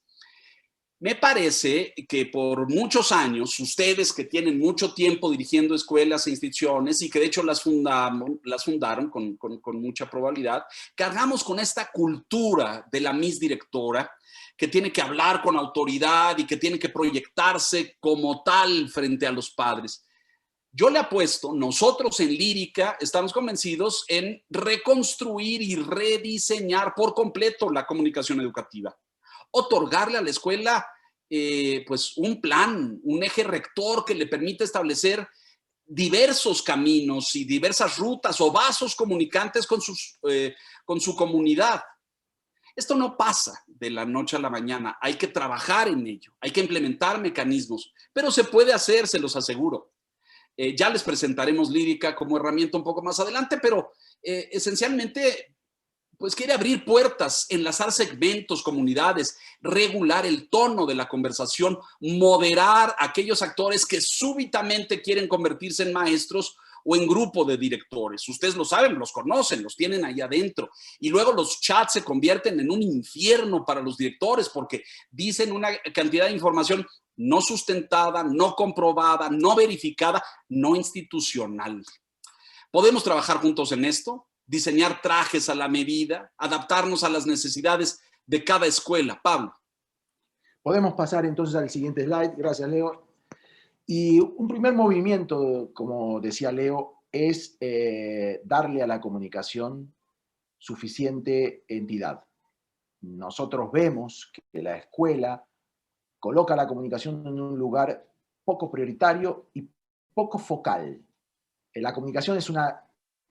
Me parece que por muchos años, ustedes que tienen mucho tiempo dirigiendo escuelas e instituciones y que de hecho las fundaron con mucha probabilidad, cargamos con esta cultura de la misdirectora que tiene que hablar con autoridad y que tiene que proyectarse como tal frente a los padres. Yo le apuesto, nosotros en Lírica estamos convencidos en reconstruir y rediseñar por completo la comunicación educativa. Otorgarle a la escuela pues un plan, un eje rector que le permita establecer diversos caminos y diversas rutas o vasos comunicantes con su comunidad. Esto no pasa de la noche a la mañana, hay que trabajar en ello, hay que implementar mecanismos, pero se puede hacer, se los aseguro. Ya les presentaremos Lírica como herramienta un poco más adelante, pero esencialmente pues quiere abrir puertas, enlazar segmentos, comunidades, regular el tono de la conversación, moderar a aquellos actores que súbitamente quieren convertirse en maestros o en grupo de directores. Ustedes lo saben, los conocen, los tienen ahí adentro. Y luego los chats se convierten en un infierno para los directores porque dicen una cantidad de información no sustentada, no comprobada, no verificada, no institucional. ¿Podemos trabajar juntos en esto? Diseñar trajes a la medida, adaptarnos a las necesidades de cada escuela. Pablo. Podemos pasar entonces al siguiente slide. Gracias, Leo. Y un primer movimiento, como decía Leo, es darle a la comunicación suficiente entidad. Nosotros vemos que la escuela coloca la comunicación en un lugar poco prioritario y poco focal. La comunicación es una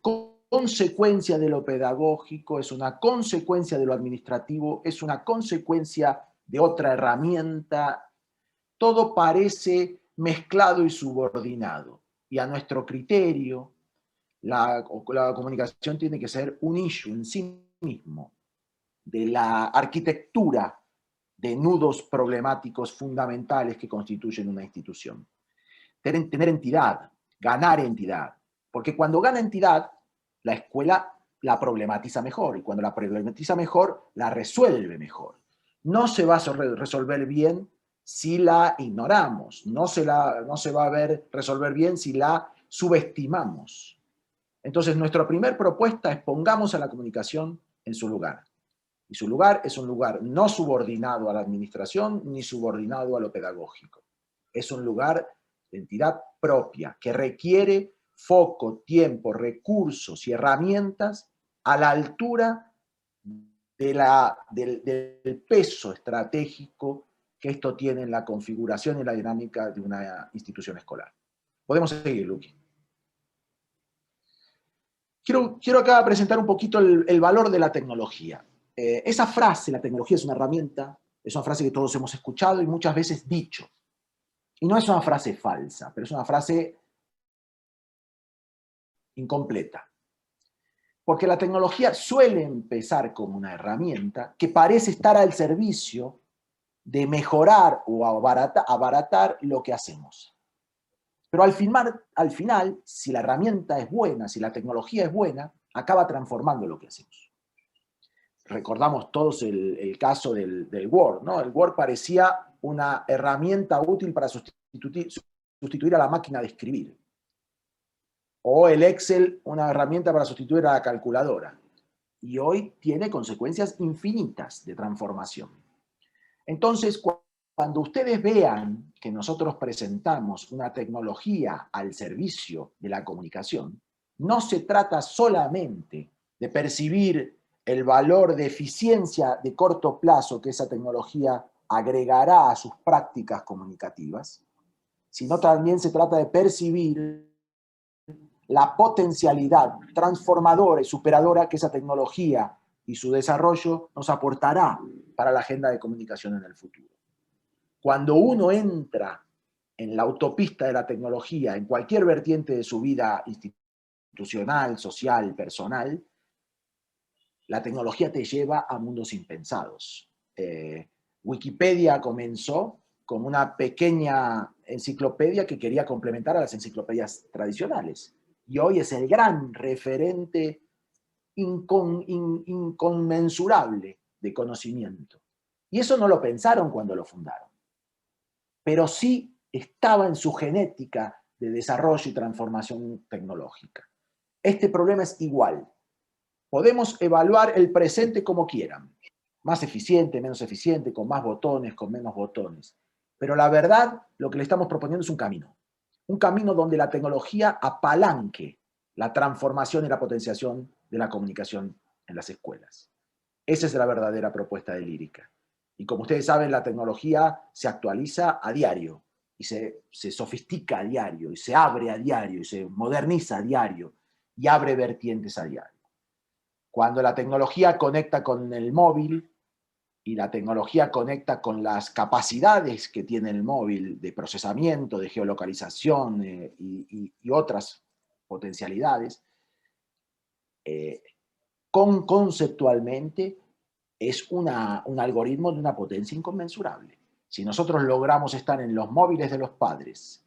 consecuencia de lo pedagógico, es una consecuencia de lo administrativo, es una consecuencia de otra herramienta. Todo parece mezclado y subordinado. Y a nuestro criterio, la comunicación tiene que ser un issue en sí mismo, de la arquitectura de nudos problemáticos fundamentales que constituyen una institución. Tener entidad, ganar entidad. Porque cuando gana entidad, la escuela la problematiza mejor, y cuando la problematiza mejor, la resuelve mejor. No se va a resolver bien si la ignoramos, no se va a ver resolver bien si la subestimamos. Entonces, nuestra primera propuesta es pongamos a la comunicación en su lugar. Y su lugar es un lugar no subordinado a la administración ni subordinado a lo pedagógico. Es un lugar de entidad propia que requiere foco, tiempo, recursos y herramientas a la altura del peso estratégico que esto tiene en la configuración y la dinámica de una institución escolar. Podemos seguir, Luqui. Quiero acá presentar un poquito el valor de la tecnología. Esa frase, la tecnología es una herramienta, es una frase que todos hemos escuchado y muchas veces dicho. Y no es una frase falsa, pero es una frase incompleta. Porque la tecnología suele empezar como una herramienta que parece estar al servicio de mejorar o abaratar lo que hacemos. Pero al final, si la herramienta es buena, si la tecnología es buena, acaba transformando lo que hacemos. Recordamos todos el caso del Word, ¿no? El Word parecía una herramienta útil para sustituir a la máquina de escribir. O el Excel, una herramienta para sustituir a la calculadora. Y hoy tiene consecuencias infinitas de transformación. Entonces, cuando ustedes vean que nosotros presentamos una tecnología al servicio de la comunicación, no se trata solamente de percibir el valor de eficiencia de corto plazo que esa tecnología agregará a sus prácticas comunicativas, sino también se trata de percibir la potencialidad transformadora y superadora que esa tecnología y su desarrollo nos aportará para la agenda de comunicación en el futuro. Cuando uno entra en la autopista de la tecnología, en cualquier vertiente de su vida institucional, social, personal, la tecnología te lleva a mundos impensados. Wikipedia comenzó como una pequeña enciclopedia que quería complementar a las enciclopedias tradicionales. Y hoy es el gran referente inconmensurable de conocimiento. Y eso no lo pensaron cuando lo fundaron. Pero sí estaba en su genética de desarrollo y transformación tecnológica. Este problema es igual. Podemos evaluar el presente como quieran. Más eficiente, menos eficiente, con más botones, con menos botones. Pero la verdad, lo que le estamos proponiendo es un camino. Un camino donde la tecnología apalanque la transformación y la potenciación de la comunicación en las escuelas. Esa es la verdadera propuesta de Lírica. Y como ustedes saben, la tecnología se actualiza a diario, y se sofistica a diario, y se abre a diario, y se moderniza a diario, y abre vertientes a diario. Cuando la tecnología conecta con el móvil, y la tecnología conecta con las capacidades que tiene el móvil de procesamiento, de geolocalización y otras potencialidades, conceptualmente es un algoritmo de una potencia inconmensurable. Si nosotros logramos estar en los móviles de los padres,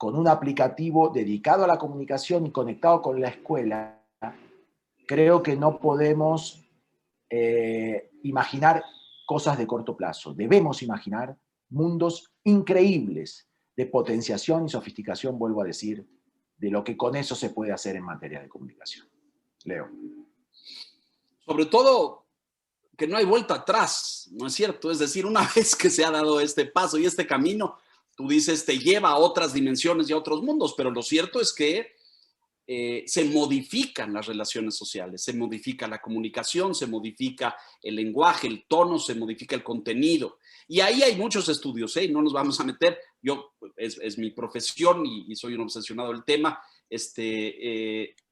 con un aplicativo dedicado a la comunicación y conectado con la escuela, creo que no podemos imaginar cosas de corto plazo. Debemos imaginar mundos increíbles de potenciación y sofisticación, vuelvo a decir, de lo que con eso se puede hacer en materia de comunicación. Leo. Sobre todo que no hay vuelta atrás, ¿no es cierto? Es decir, una vez que se ha dado este paso y este camino, tú dices, te lleva a otras dimensiones y a otros mundos, pero lo cierto es que se modifican las relaciones sociales, se modifica la comunicación, se modifica el lenguaje, el tono, se modifica el contenido. Y ahí hay muchos estudios, ¿eh? No nos vamos a meter, yo es mi profesión y soy un obsesionado del tema,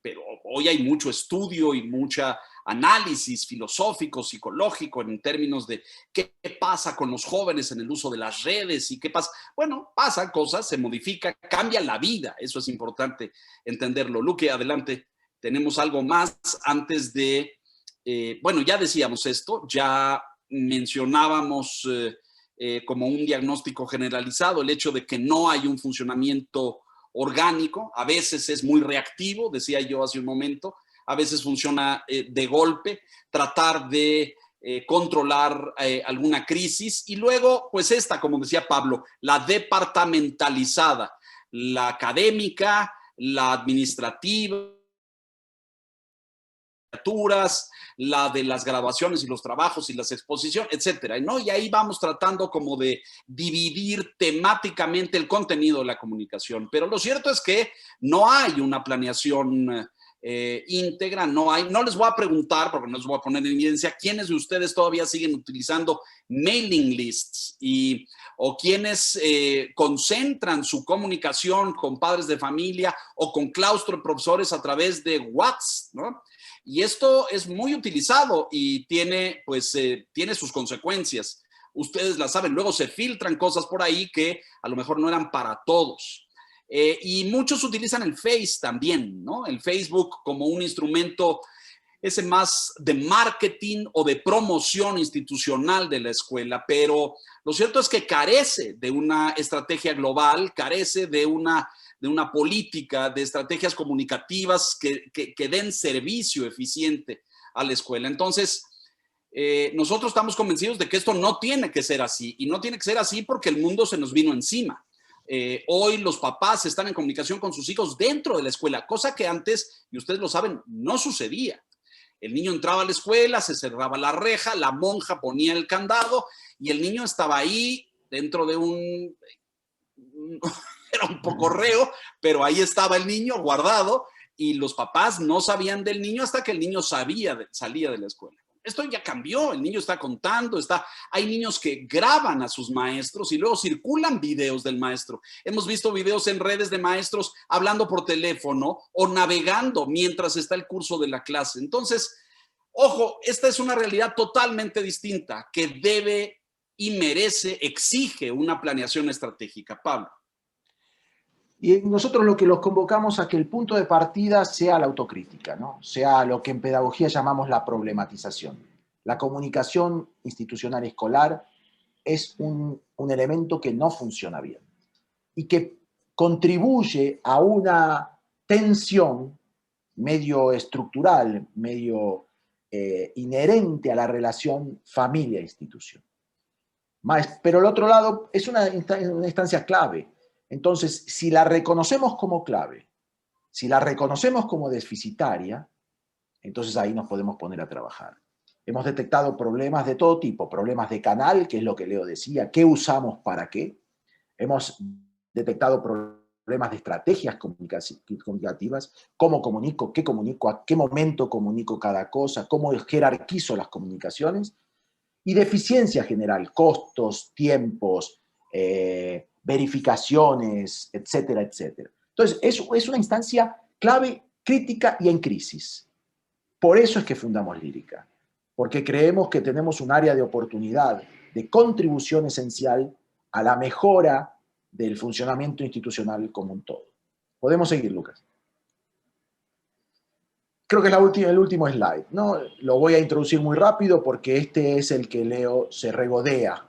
pero hoy hay mucho estudio y mucha análisis filosófico, psicológico en términos de qué pasa con los jóvenes en el uso de las redes y qué pasa. Bueno, pasan cosas, se modifica, cambia la vida. Eso es importante entenderlo. Luque, adelante. Tenemos algo más antes de... bueno, ya decíamos esto, ya mencionábamos como un diagnóstico generalizado el hecho de que no hay un funcionamiento orgánico. A veces es muy reactivo, decía yo hace un momento, a veces funciona de golpe, tratar de controlar alguna crisis y luego, pues esta, como decía Pablo, la departamentalizada, la académica, la administrativa, la de las grabaciones y los trabajos y las exposiciones, etcétera, ¿no? Y ahí vamos tratando como de dividir temáticamente el contenido de la comunicación. Pero lo cierto es que no hay una planeación íntegra, no les voy a preguntar, porque no les voy a poner en evidencia, quiénes de ustedes todavía siguen utilizando mailing lists o quienes concentran su comunicación con padres de familia o con claustro de profesores a través de WhatsApp, ¿no? Y esto es muy utilizado y tiene sus consecuencias. Ustedes la saben, luego se filtran cosas por ahí que a lo mejor no eran para todos. Y muchos utilizan el Face también, ¿no? El Facebook como un instrumento ese más de marketing o de promoción institucional de la escuela, pero lo cierto es que carece de una estrategia global, carece de una política, de estrategias comunicativas que den servicio eficiente a la escuela. Entonces, nosotros estamos convencidos de que esto no tiene que ser así, y no tiene que ser así porque el mundo se nos vino encima. Hoy los papás están en comunicación con sus hijos dentro de la escuela, cosa que antes, y ustedes lo saben, no sucedía. El niño entraba a la escuela, se cerraba la reja, la monja ponía el candado y el niño estaba ahí dentro de era un poco reo, pero ahí estaba el niño guardado y los papás no sabían del niño hasta que el niño salía de la escuela. Esto ya cambió, el niño está contando, hay niños que graban a sus maestros y luego circulan videos del maestro. Hemos visto videos en redes de maestros hablando por teléfono o navegando mientras está el curso de la clase. Entonces, ojo, esta es una realidad totalmente distinta que debe y merece, exige una planeación estratégica. Pablo. Y nosotros lo que los convocamos a que el punto de partida sea la autocrítica, ¿no? Sea lo que en pedagogía llamamos la problematización. La comunicación institucional escolar es un elemento que no funciona bien y que contribuye a una tensión medio estructural, medio inherente a la relación familia-institución. Pero el otro lado es una instancia clave. Entonces, si la reconocemos como clave, si la reconocemos como deficitaria, entonces ahí nos podemos poner a trabajar. Hemos detectado problemas de todo tipo, problemas de canal, que es lo que Leo decía, qué usamos para qué. Hemos detectado problemas de estrategias comunicativas, cómo comunico, a qué momento comunico cada cosa, cómo jerarquizo las comunicaciones, y deficiencia general, costos, tiempos, verificaciones, etcétera, etcétera. Entonces, es una instancia clave, crítica y en crisis. Por eso es que fundamos Lírica, porque creemos que tenemos un área de oportunidad, de contribución esencial a la mejora del funcionamiento institucional como un todo. Podemos seguir, Lucas. Creo que es el último slide, ¿no? Lo voy a introducir muy rápido porque este es el que Leo se regodea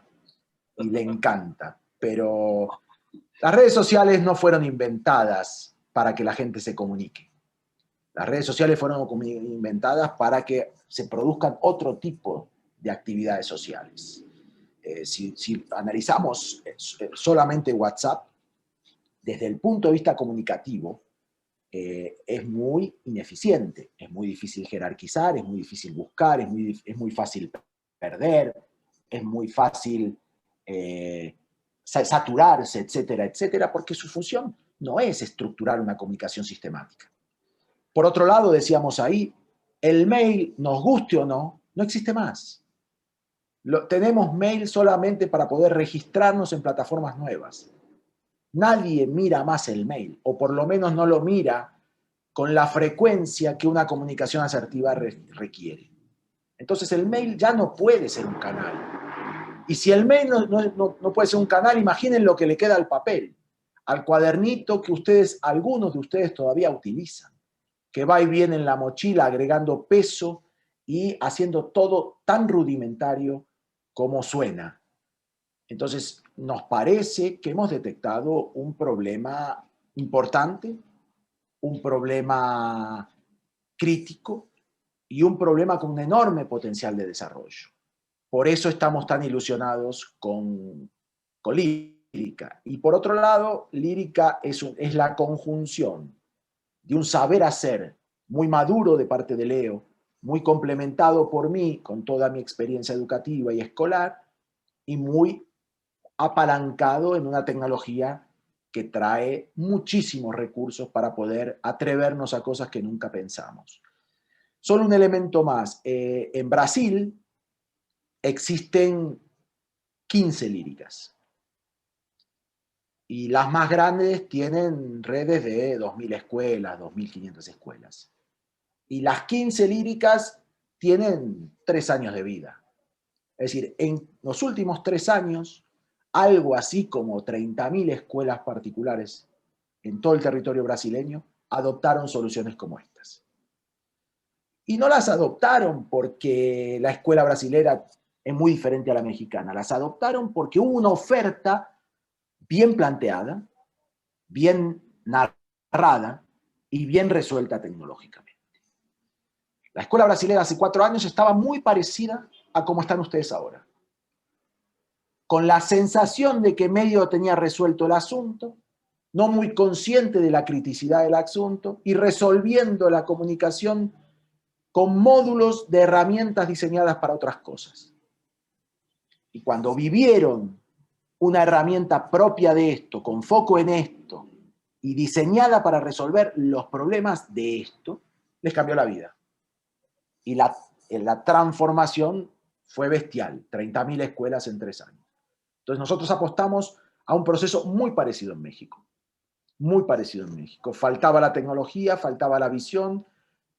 y le encanta. Pero Las redes sociales no fueron inventadas para que la gente se comunique. Las redes sociales fueron inventadas para que se produzcan otro tipo de actividades sociales. Si analizamos solamente WhatsApp, desde el punto de vista comunicativo, es muy ineficiente, es muy difícil jerarquizar, es muy difícil buscar, es muy fácil perder, es muy fácil saturarse, etcétera, etcétera, porque su función no es estructurar una comunicación sistemática. Por otro lado, decíamos ahí, el mail, nos guste o no, no existe más. Tenemos mail solamente para poder registrarnos en plataformas nuevas. Nadie mira más el mail, o por lo menos no lo mira con la frecuencia que una comunicación asertiva requiere. Entonces el mail ya no puede ser un canal. Y si el mail no puede ser un canal, imaginen lo que le queda al papel, al cuadernito que algunos de ustedes todavía utilizan, que va y viene en la mochila agregando peso y haciendo todo tan rudimentario como suena. Entonces, nos parece que hemos detectado un problema importante, un problema crítico y un problema con un enorme potencial de desarrollo. Por eso estamos tan ilusionados con Lírica. Y por otro lado, Lírica es la conjunción de un saber hacer muy maduro de parte de Leo, muy complementado por mí con toda mi experiencia educativa y escolar, y muy apalancado en una tecnología que trae muchísimos recursos para poder atrevernos a cosas que nunca pensamos. Solo un elemento más. En Brasil existen 15 líricas. Y las más grandes tienen redes de 2.000 escuelas, 2.500 escuelas. Y las 15 líricas tienen 3 años de vida. Es decir, en los últimos 3 años, algo así como 30.000 escuelas particulares en todo el territorio brasileño adoptaron soluciones como estas. Y no las adoptaron porque la escuela brasilera es muy diferente a la mexicana. Las adoptaron porque hubo una oferta bien planteada, bien narrada y bien resuelta tecnológicamente. La escuela brasilera hace 4 años estaba muy parecida a cómo están ustedes ahora. Con la sensación de que medio tenía resuelto el asunto, no muy consciente de la criticidad del asunto y resolviendo la comunicación con módulos de herramientas diseñadas para otras cosas. Y cuando vivieron una herramienta propia de esto, con foco en esto, y diseñada para resolver los problemas de esto, les cambió la vida. Y la transformación fue bestial, 30.000 escuelas en 3 años. Entonces nosotros apostamos a un proceso muy parecido en México. Muy parecido en México. Faltaba la tecnología, faltaba la visión,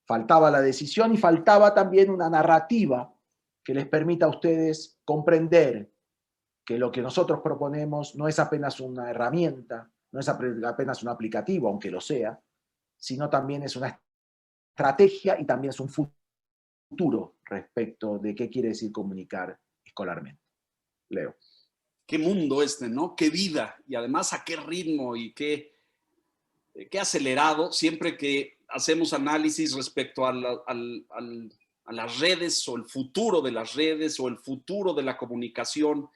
faltaba la decisión y faltaba también una narrativa que les permita a ustedes comprender que lo que nosotros proponemos no es apenas una herramienta, no es apenas un aplicativo, aunque lo sea, sino también es una estrategia y también es un futuro respecto de qué quiere decir comunicar escolarmente. Leo. Qué mundo ¿no? Qué vida, y además a qué ritmo y qué acelerado, siempre que hacemos análisis respecto a las redes o el futuro de las redes o el futuro de la comunicación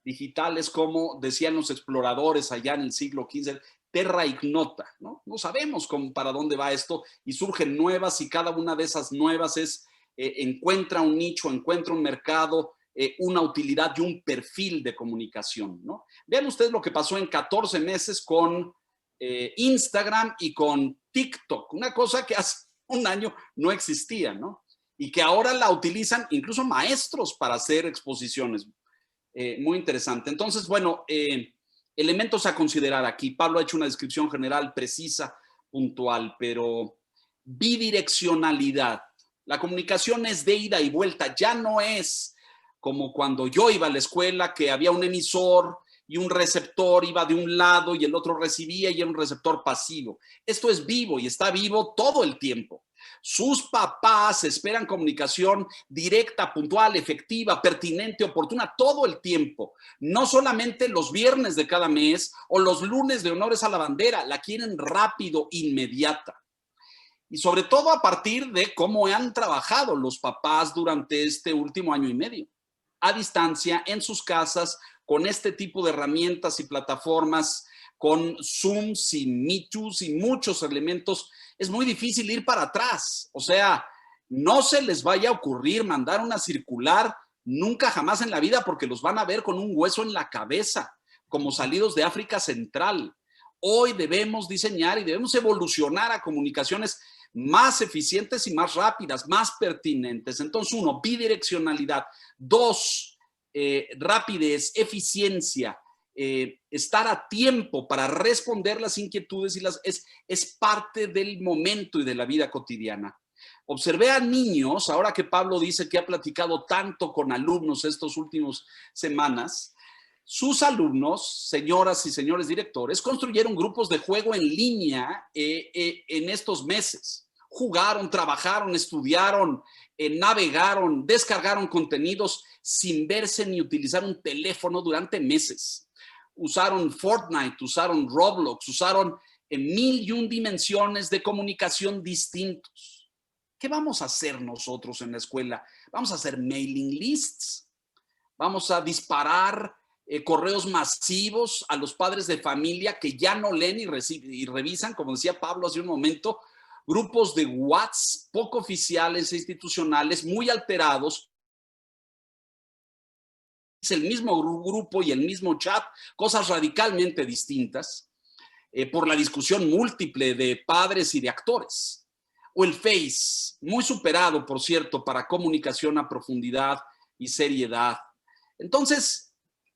digital, es como decían los exploradores allá en el siglo XV, terra ignota, ¿no? No sabemos para dónde va esto y surgen nuevas y cada una de esas nuevas encuentra un nicho, encuentra un mercado, una utilidad y un perfil de comunicación, ¿no? Vean ustedes lo que pasó en 14 meses con Instagram y con TikTok, una cosa que hace un año no existía, ¿no? Y que ahora la utilizan incluso maestros para hacer exposiciones. Muy interesante. Entonces, bueno, elementos a considerar aquí. Pablo ha hecho una descripción general precisa, puntual, pero bidireccionalidad. La comunicación es de ida y vuelta, ya no es como cuando yo iba a la escuela, que había un emisor y un receptor iba de un lado y el otro recibía y era un receptor pasivo. Esto es vivo y está vivo todo el tiempo. Sus papás esperan comunicación directa, puntual, efectiva, pertinente, oportuna, todo el tiempo. No solamente los viernes de cada mes o los lunes de honores a la bandera, la quieren rápido, inmediata. Y sobre todo a partir de cómo han trabajado los papás durante este último año y medio. A distancia, en sus casas, con este tipo de herramientas y plataformas, con Zooms y Meetus y muchos elementos, es muy difícil ir para atrás. O sea, no se les vaya a ocurrir mandar una circular nunca jamás en la vida, porque los van a ver con un hueso en la cabeza, como salidos de África Central. Hoy debemos diseñar y debemos evolucionar a comunicaciones más eficientes y más rápidas, más pertinentes. Entonces, 1, bidireccionalidad. 2, rapidez, eficiencia. Estar a tiempo para responder las inquietudes y es parte del momento y de la vida cotidiana. Observé a niños, ahora que Pablo dice que ha platicado tanto con alumnos estas últimas semanas, sus alumnos, señoras y señores directores, construyeron grupos de juego en línea en estos meses. Jugaron, trabajaron, estudiaron, navegaron, descargaron contenidos sin verse ni utilizar un teléfono durante meses. Usaron Fortnite, usaron Roblox, usaron en 1001 dimensiones de comunicación distintos. ¿Qué vamos a hacer nosotros en la escuela? Vamos a hacer mailing lists. Vamos a disparar correos masivos a los padres de familia que ya no leen y revisan, como decía Pablo hace un momento, grupos de WhatsApp poco oficiales e institucionales, muy alterados. Es el mismo grupo y el mismo chat, cosas radicalmente distintas, por la discusión múltiple de padres y de actores. O el Face, muy superado, por cierto, para comunicación a profundidad y seriedad. Entonces,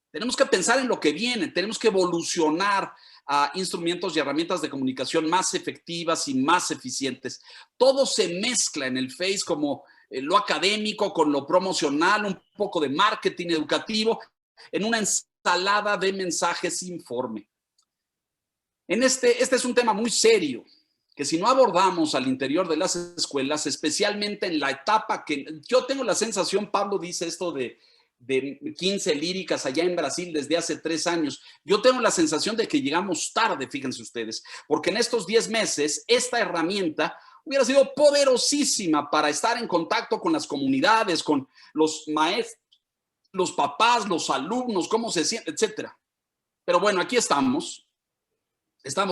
tenemos que pensar en lo que viene, tenemos que evolucionar a instrumentos y herramientas de comunicación más efectivas y más eficientes. Todo se mezcla en el Face, como lo académico con lo promocional, un poco de marketing educativo, en una ensalada de mensajes informe. Este es un tema muy serio, que si no abordamos al interior de las escuelas, especialmente en la etapa que yo tengo la sensación, Pablo dice esto de 15 líricas allá en Brasil desde hace 3 años. Yo tengo la sensación de que llegamos tarde, fíjense ustedes, porque en estos 10 meses esta herramienta hubiera sido poderosísima para estar en contacto con las comunidades, con los maestros, los papás, los alumnos, cómo se sienten, etcétera. Pero bueno, aquí estamos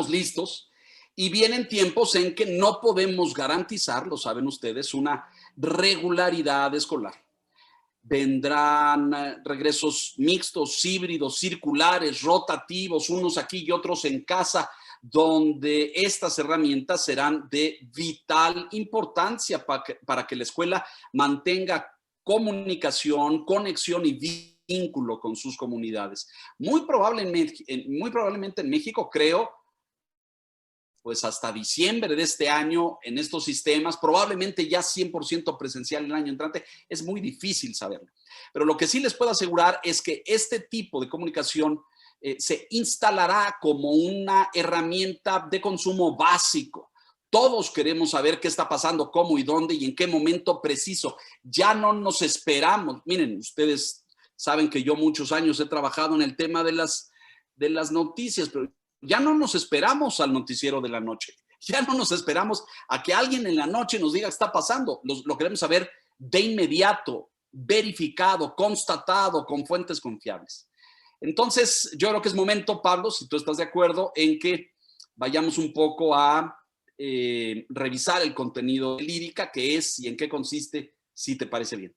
listos y vienen tiempos en que no podemos garantizar, lo saben ustedes, una regularidad escolar. Vendrán regresos mixtos, híbridos, circulares, rotativos, unos aquí y otros en casa, donde estas herramientas serán de vital importancia para que la escuela mantenga comunicación, conexión y vínculo con sus comunidades. Muy probablemente en México, creo, pues hasta diciembre de este año en estos sistemas, probablemente ya 100% presencial el año entrante, es muy difícil saberlo. Pero lo que sí les puedo asegurar es que este tipo de comunicación se instalará como una herramienta de consumo básico. Todos queremos saber qué está pasando, cómo y dónde y en qué momento preciso. Ya no nos esperamos. Miren, ustedes saben que yo muchos años he trabajado en el tema de las noticias, pero ya no nos esperamos al noticiero de la noche. Ya no nos esperamos a que alguien en la noche nos diga qué está pasando. Lo queremos saber de inmediato, verificado, constatado, con fuentes confiables. Entonces, yo creo que es momento, Pablo, si tú estás de acuerdo, en que vayamos un poco a revisar el contenido de Lírica, qué es y en qué consiste, si te parece bien.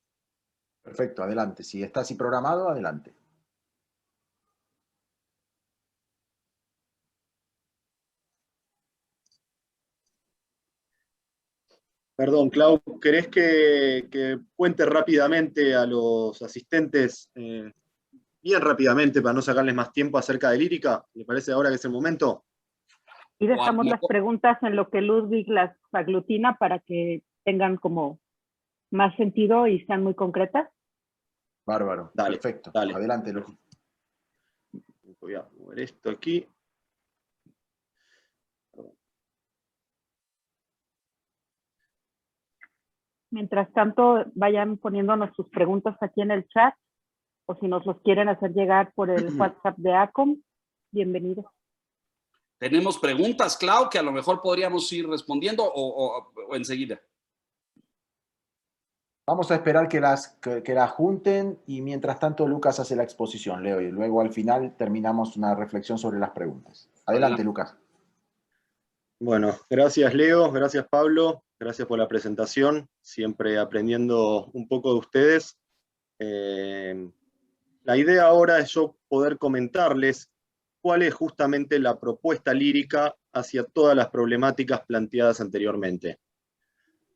Perfecto, adelante. Si está así programado, adelante. Perdón, Clau, ¿querés que cuente rápidamente a los asistentes, bien rápidamente, para no sacarles más tiempo acerca de Lírica? ¿Le parece ahora que es el momento? Y dejamos las preguntas en lo que Ludwig las aglutina para que tengan como más sentido y sean muy concretas. Bárbaro, dale, perfecto. Dale. Adelante, Ludwig. Voy a mover esto aquí. Mientras tanto, vayan poniéndonos sus preguntas aquí en el chat, o si nos los quieren hacer llegar por el WhatsApp de ACOM, bienvenidos. Tenemos preguntas, Clau, que a lo mejor podríamos ir respondiendo o enseguida. Vamos a esperar que las junten y mientras tanto Lucas hace la exposición, Leo, y luego al final terminamos una reflexión sobre las preguntas. Adelante, Lucas. Bueno, gracias Leo, gracias Pablo, gracias por la presentación, siempre aprendiendo un poco de ustedes. La idea ahora es yo poder comentarles cuál es justamente la propuesta lírica hacia todas las problemáticas planteadas anteriormente.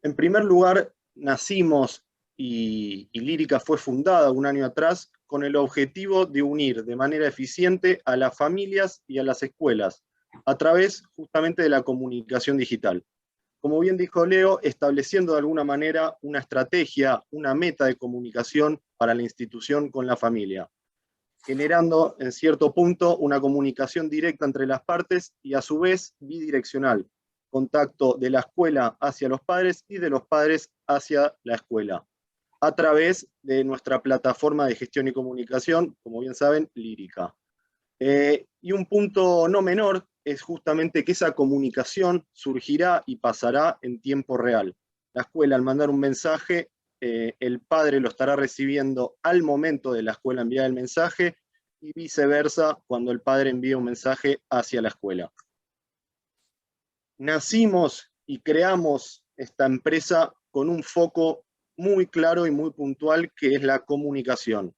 En primer lugar, nacimos y Lírica fue fundada un año atrás con el objetivo de unir de manera eficiente a las familias y a las escuelas a través justamente de la comunicación digital. Como bien dijo Leo, estableciendo de alguna manera una estrategia, una meta de comunicación para la institución con la familia, generando en cierto punto una comunicación directa entre las partes y a su vez bidireccional, contacto de la escuela hacia los padres y de los padres hacia la escuela, a través de nuestra plataforma de gestión y comunicación, como bien saben, Lírica. Y un punto no menor es justamente que esa comunicación surgirá y pasará en tiempo real. La escuela, al mandar un mensaje, el padre lo estará recibiendo al momento de la escuela enviar el mensaje y viceversa cuando el padre envía un mensaje hacia la escuela. Nacimos y creamos esta empresa con un foco muy claro y muy puntual que es la comunicación.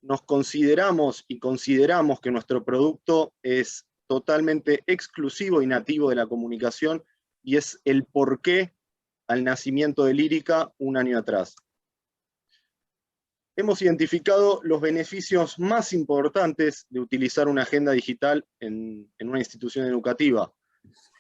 Nos consideramos y consideramos que nuestro producto es totalmente exclusivo y nativo de la comunicación y es el porqué al nacimiento de Lírica un año atrás. Hemos identificado los beneficios más importantes de utilizar una agenda digital en una institución educativa.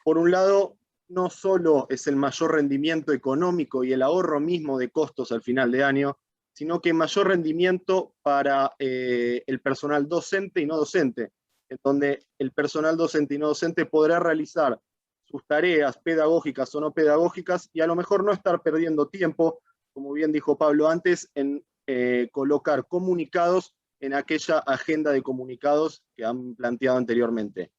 Por un lado, no solo es el mayor rendimiento económico y el ahorro mismo de costos al final de año, sino que mayor rendimiento para el personal docente y no docente, en donde el personal docente y no docente podrá realizar sus tareas pedagógicas o no pedagógicas y a lo mejor no estar perdiendo tiempo, como bien dijo Pablo antes, en colocar comunicados en aquella agenda de comunicados que han planteado anteriormente.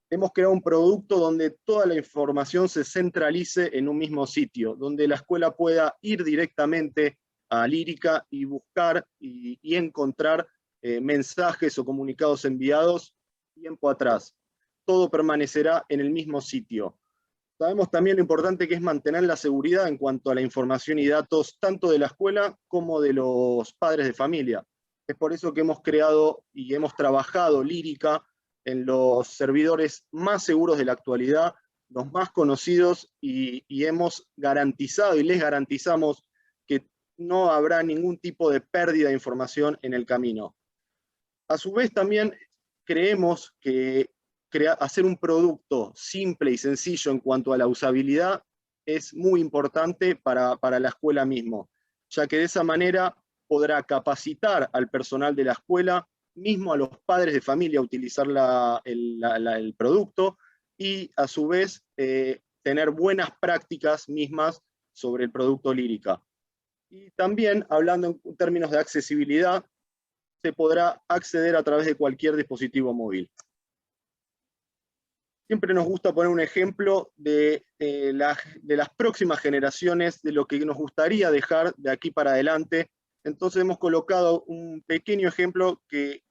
Hemos creado un producto donde toda la información se centralice en un mismo sitio, donde la escuela pueda ir directamente a Lírica y buscar y encontrar mensajes o comunicados enviados tiempo atrás. Todo permanecerá en el mismo sitio. Sabemos también lo importante que es mantener la seguridad en cuanto a la información y datos tanto de la escuela como de los padres de familia. Es por eso que hemos creado y hemos trabajado Lírica en los servidores más seguros de la actualidad, los más conocidos, y hemos garantizado y les garantizamos que no habrá ningún tipo de pérdida de información en el camino. A su vez también creemos que hacer un producto simple y sencillo en cuanto a la usabilidad es muy importante para la escuela mismo, ya que de esa manera podrá capacitar al personal de la escuela, mismo a los padres de familia a utilizar el producto y a su vez tener buenas prácticas mismas sobre el producto Lírica. Y también, hablando en términos de accesibilidad, se podrá acceder a través de cualquier dispositivo móvil. Siempre nos gusta poner un ejemplo de las próximas generaciones, de lo que nos gustaría dejar de aquí para adelante. Entonces hemos colocado un pequeño ejemplo que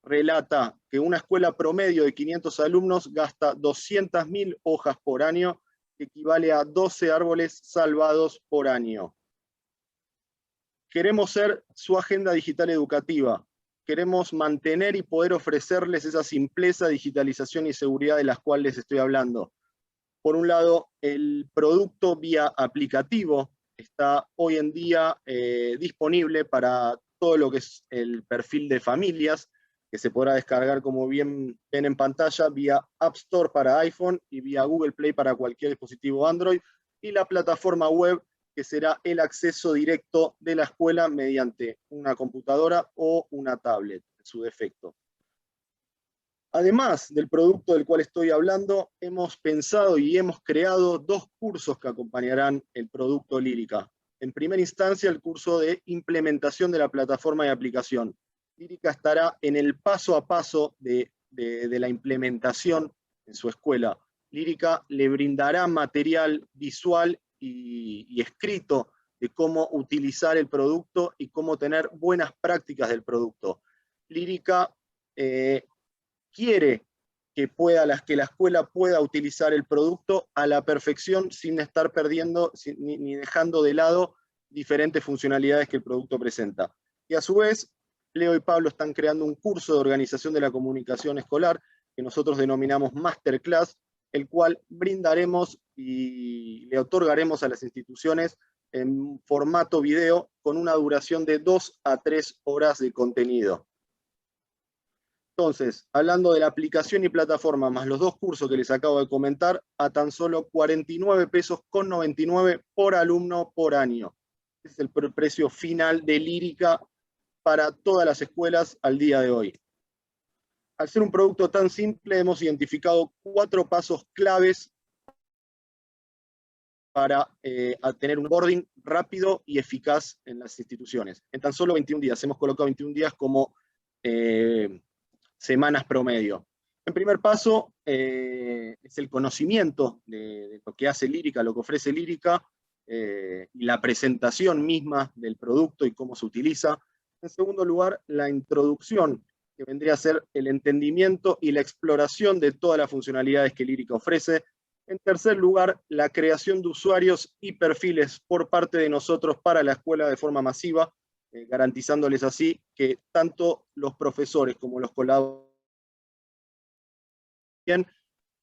relata que una escuela promedio de 500 alumnos gasta 200.000 hojas por año, que equivale a 12 árboles salvados por año. Queremos ser su agenda digital educativa. Queremos mantener y poder ofrecerles esa simpleza, digitalización y seguridad de las cuales les estoy hablando. Por un lado, el producto vía aplicativo está hoy en día disponible para todo lo que es el perfil de familias, que se podrá descargar, como bien ven en pantalla, vía App Store para iPhone y vía Google Play para cualquier dispositivo Android, y la plataforma web, que será el acceso directo de la escuela mediante una computadora o una tablet, en su defecto. Además del producto del cual estoy hablando, hemos pensado y hemos creado 2 cursos que acompañarán el producto Lírica. en primera instancia el curso de implementación de la plataforma de aplicación. Lírica estará en el paso a paso de la implementación en su escuela. Lírica le brindará material visual y escrito de cómo utilizar el producto y cómo tener buenas prácticas del producto. Lírica quiere que la escuela pueda utilizar el producto a la perfección sin estar perdiendo ni dejando de lado diferentes funcionalidades que el producto presenta. Y a su vez, Leo y Pablo están creando un curso de organización de la comunicación escolar que nosotros denominamos Masterclass, el cual brindaremos y le otorgaremos a las instituciones en formato video con una duración de 2 a 3 horas de contenido. Entonces, hablando de la aplicación y plataforma, más los 2 cursos que les acabo de comentar, a tan solo 49 pesos con 99 por alumno por año. Es el precio final de Lírica para todas las escuelas al día de hoy. Al ser un producto tan simple, hemos identificado 4 pasos claves para tener un onboarding rápido y eficaz en las instituciones. En tan solo 21 días, hemos colocado 21 días como semanas promedio. En primer paso, es el conocimiento de lo que hace Lírica, lo que ofrece Lírica, y la presentación misma del producto y cómo se utiliza. En segundo lugar, la introducción, que vendría a ser el entendimiento y la exploración de todas las funcionalidades que Lírica ofrece. En tercer lugar, la creación de usuarios y perfiles por parte de nosotros para la escuela de forma masiva, garantizándoles así que tanto los profesores como los colaboradores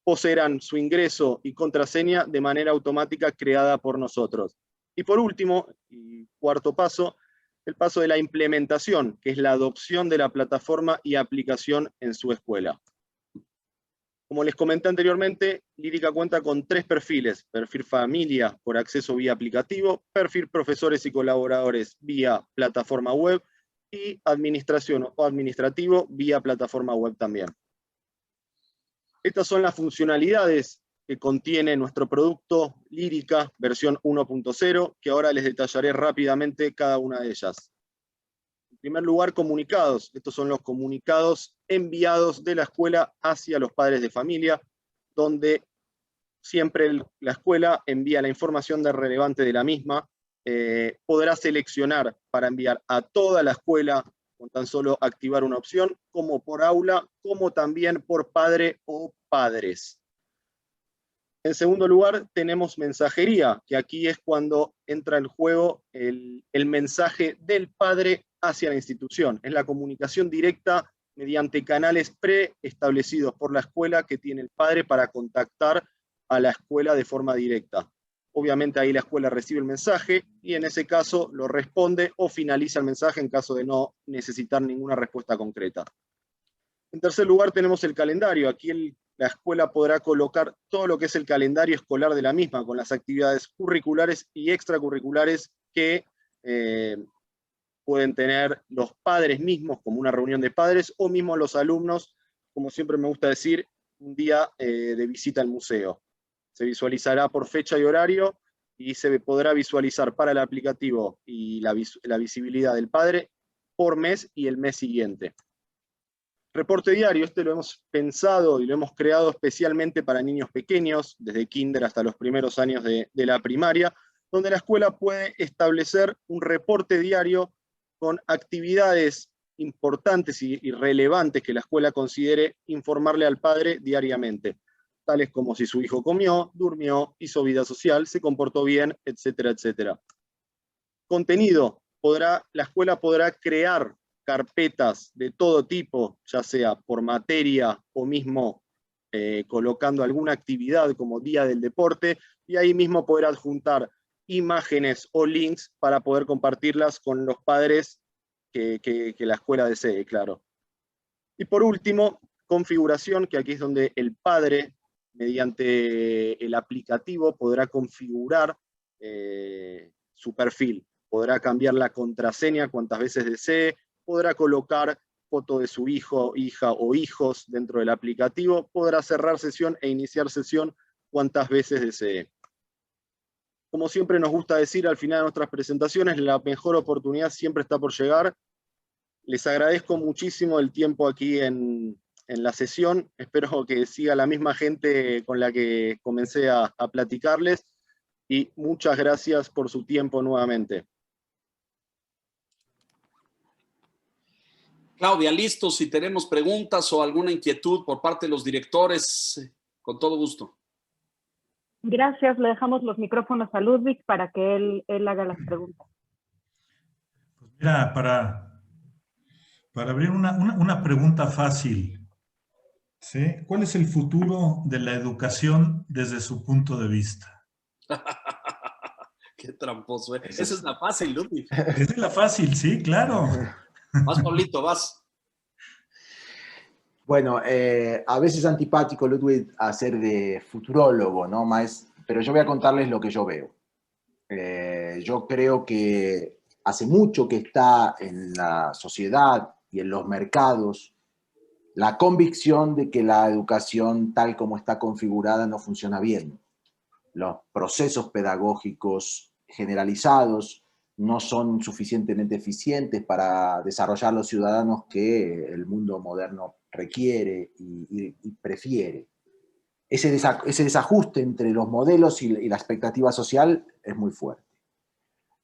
poseerán su ingreso y contraseña de manera automática creada por nosotros. Y por último, y cuarto paso, el paso de la implementación, que es la adopción de la plataforma y aplicación en su escuela. Como les comenté anteriormente, Lírica cuenta con 3 perfiles: perfil familia por acceso vía aplicativo, perfil profesores y colaboradores vía plataforma web, y administración o administrativo vía plataforma web también. Estas son las funcionalidades que contiene nuestro producto Lírica versión 1.0, que ahora les detallaré rápidamente cada una de ellas. En primer lugar, comunicados. Estos son los comunicados enviados de la escuela hacia los padres de familia, donde siempre la escuela envía la información relevante de la misma. Podrá seleccionar para enviar a toda la escuela con tan solo activar una opción, como por aula, como también por padre o padres. En segundo lugar, tenemos mensajería, que aquí es cuando entra en juego el mensaje del padre hacia la institución. Es la comunicación directa mediante canales preestablecidos por la escuela que tiene el padre para contactar a la escuela de forma directa. Obviamente ahí la escuela recibe el mensaje y en ese caso lo responde o finaliza el mensaje en caso de no necesitar ninguna respuesta concreta. En tercer lugar tenemos el calendario. Aquí la escuela podrá colocar todo lo que es el calendario escolar de la misma, con las actividades curriculares y extracurriculares que pueden tener los padres mismos, como una reunión de padres, o mismo los alumnos, como siempre me gusta decir, un día de visita al museo. Se visualizará por fecha y horario, y se podrá visualizar para el aplicativo y la visibilidad del padre por mes y el mes siguiente. Reporte diario, este lo hemos pensado y lo hemos creado especialmente para niños pequeños, desde kinder hasta los primeros años de la primaria, donde la escuela puede establecer un reporte diario con actividades importantes y relevantes que la escuela considere informarle al padre diariamente, tales como si su hijo comió, durmió, hizo vida social, se comportó bien, etcétera, etcétera. Contenido, la escuela podrá crear carpetas de todo tipo, ya sea por materia o mismo colocando alguna actividad como Día del Deporte, y ahí mismo poder adjuntar imágenes o links para poder compartirlas con los padres que la escuela desee, claro. Y por último, configuración, que aquí es donde el padre, mediante el aplicativo, podrá configurar su perfil, podrá cambiar la contraseña cuantas veces desee, podrá colocar foto de su hijo, hija o hijos dentro del aplicativo, podrá cerrar sesión e iniciar sesión cuantas veces desee. como siempre nos gusta decir al final de nuestras presentaciones, la mejor oportunidad siempre está por llegar. Les agradezco muchísimo el tiempo aquí en la sesión. Espero que siga la misma gente con la que comencé a platicarles. Y muchas gracias por su tiempo nuevamente. Claudia, listo. Si tenemos preguntas o alguna inquietud por parte de los directores, con todo gusto. Gracias, le dejamos los micrófonos a Ludwig para que él haga las preguntas. Pues mira, para abrir una pregunta fácil, ¿sí? ¿Cuál es el futuro de la educación desde su punto de vista? Qué tramposo, ¿eh? Esa es la fácil, Ludwig. Esa es la fácil, sí, claro. Vas, Pablito, vas. Bueno, a veces es antipático, Ludwig, hacer de futurólogo, ¿no? Pero yo voy a contarles lo que yo veo. Yo creo que hace mucho que está en la sociedad y en los mercados la convicción de que la educación tal como está configurada no funciona bien. Los procesos pedagógicos generalizados no son suficientemente eficientes para desarrollar los ciudadanos que el mundo moderno requiere y prefiere. Ese desajuste entre los modelos y la expectativa social es muy fuerte.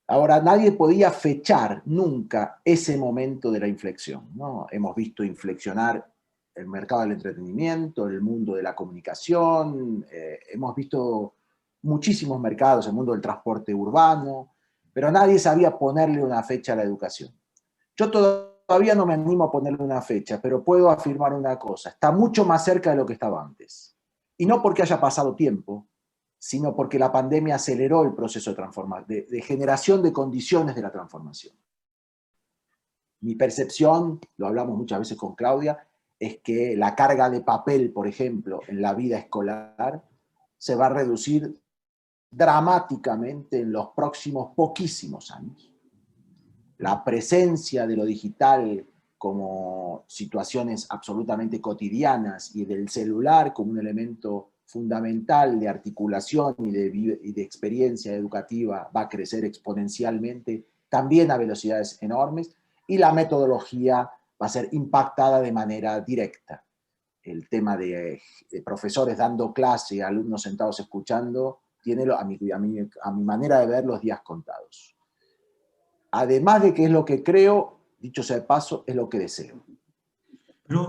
Ahora, nadie podía fechar nunca ese momento de la inflexión, ¿no? Hemos visto inflexionar el mercado del entretenimiento, el mundo de la comunicación, hemos visto muchísimos mercados, el mundo del transporte urbano, pero nadie sabía ponerle una fecha a la educación. Yo todavía no me animo a ponerle una fecha, pero puedo afirmar una cosa, está mucho más cerca de lo que estaba antes. Y no porque haya pasado tiempo, sino porque la pandemia aceleró el proceso de generación de condiciones de la transformación. Mi percepción, lo hablamos muchas veces con Claudia, es que la carga de papel, por ejemplo, en la vida escolar, se va a reducir dramáticamente en los próximos poquísimos años. La presencia de lo digital como situaciones absolutamente cotidianas y del celular como un elemento fundamental de articulación y de experiencia educativa va a crecer exponencialmente, también a velocidades enormes, y la metodología va a ser impactada de manera directa. El tema de profesores dando clase, alumnos sentados escuchando, tiene a mi manera de ver los días contados. Además de que es lo que creo, dicho sea de paso, es lo que deseo.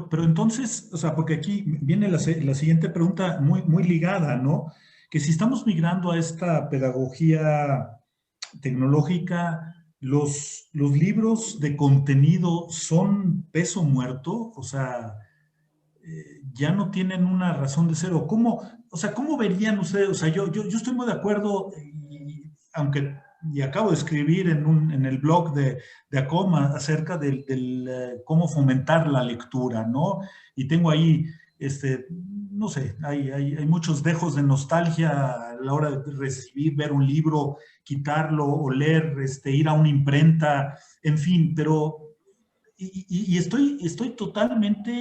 Pero entonces, o sea, porque aquí viene la siguiente pregunta muy ligada, ¿no? Que si estamos migrando a esta pedagogía tecnológica, ¿los libros de contenido son peso muerto? O sea, ya no tienen una razón de ser. ¿Cómo verían ustedes? O sea, yo estoy muy de acuerdo, y acabo de escribir en el blog de ACOM acerca del cómo fomentar la lectura, ¿no? Y tengo ahí, no sé, hay muchos dejos de nostalgia a la hora de recibir, ver un libro, quitarlo o leer, ir a una imprenta, en fin, pero... Y estoy totalmente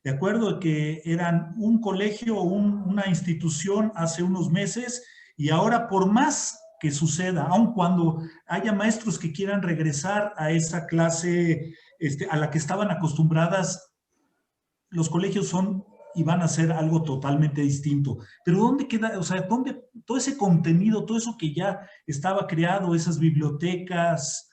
de acuerdo de que eran un colegio o una institución hace unos meses, y ahora por más que suceda, aun cuando haya maestros que quieran regresar a esa clase a la que estaban acostumbradas, los colegios son y van a ser algo totalmente distinto. Pero ¿dónde queda? O sea, ¿dónde todo ese contenido, todo eso que ya estaba creado, esas bibliotecas?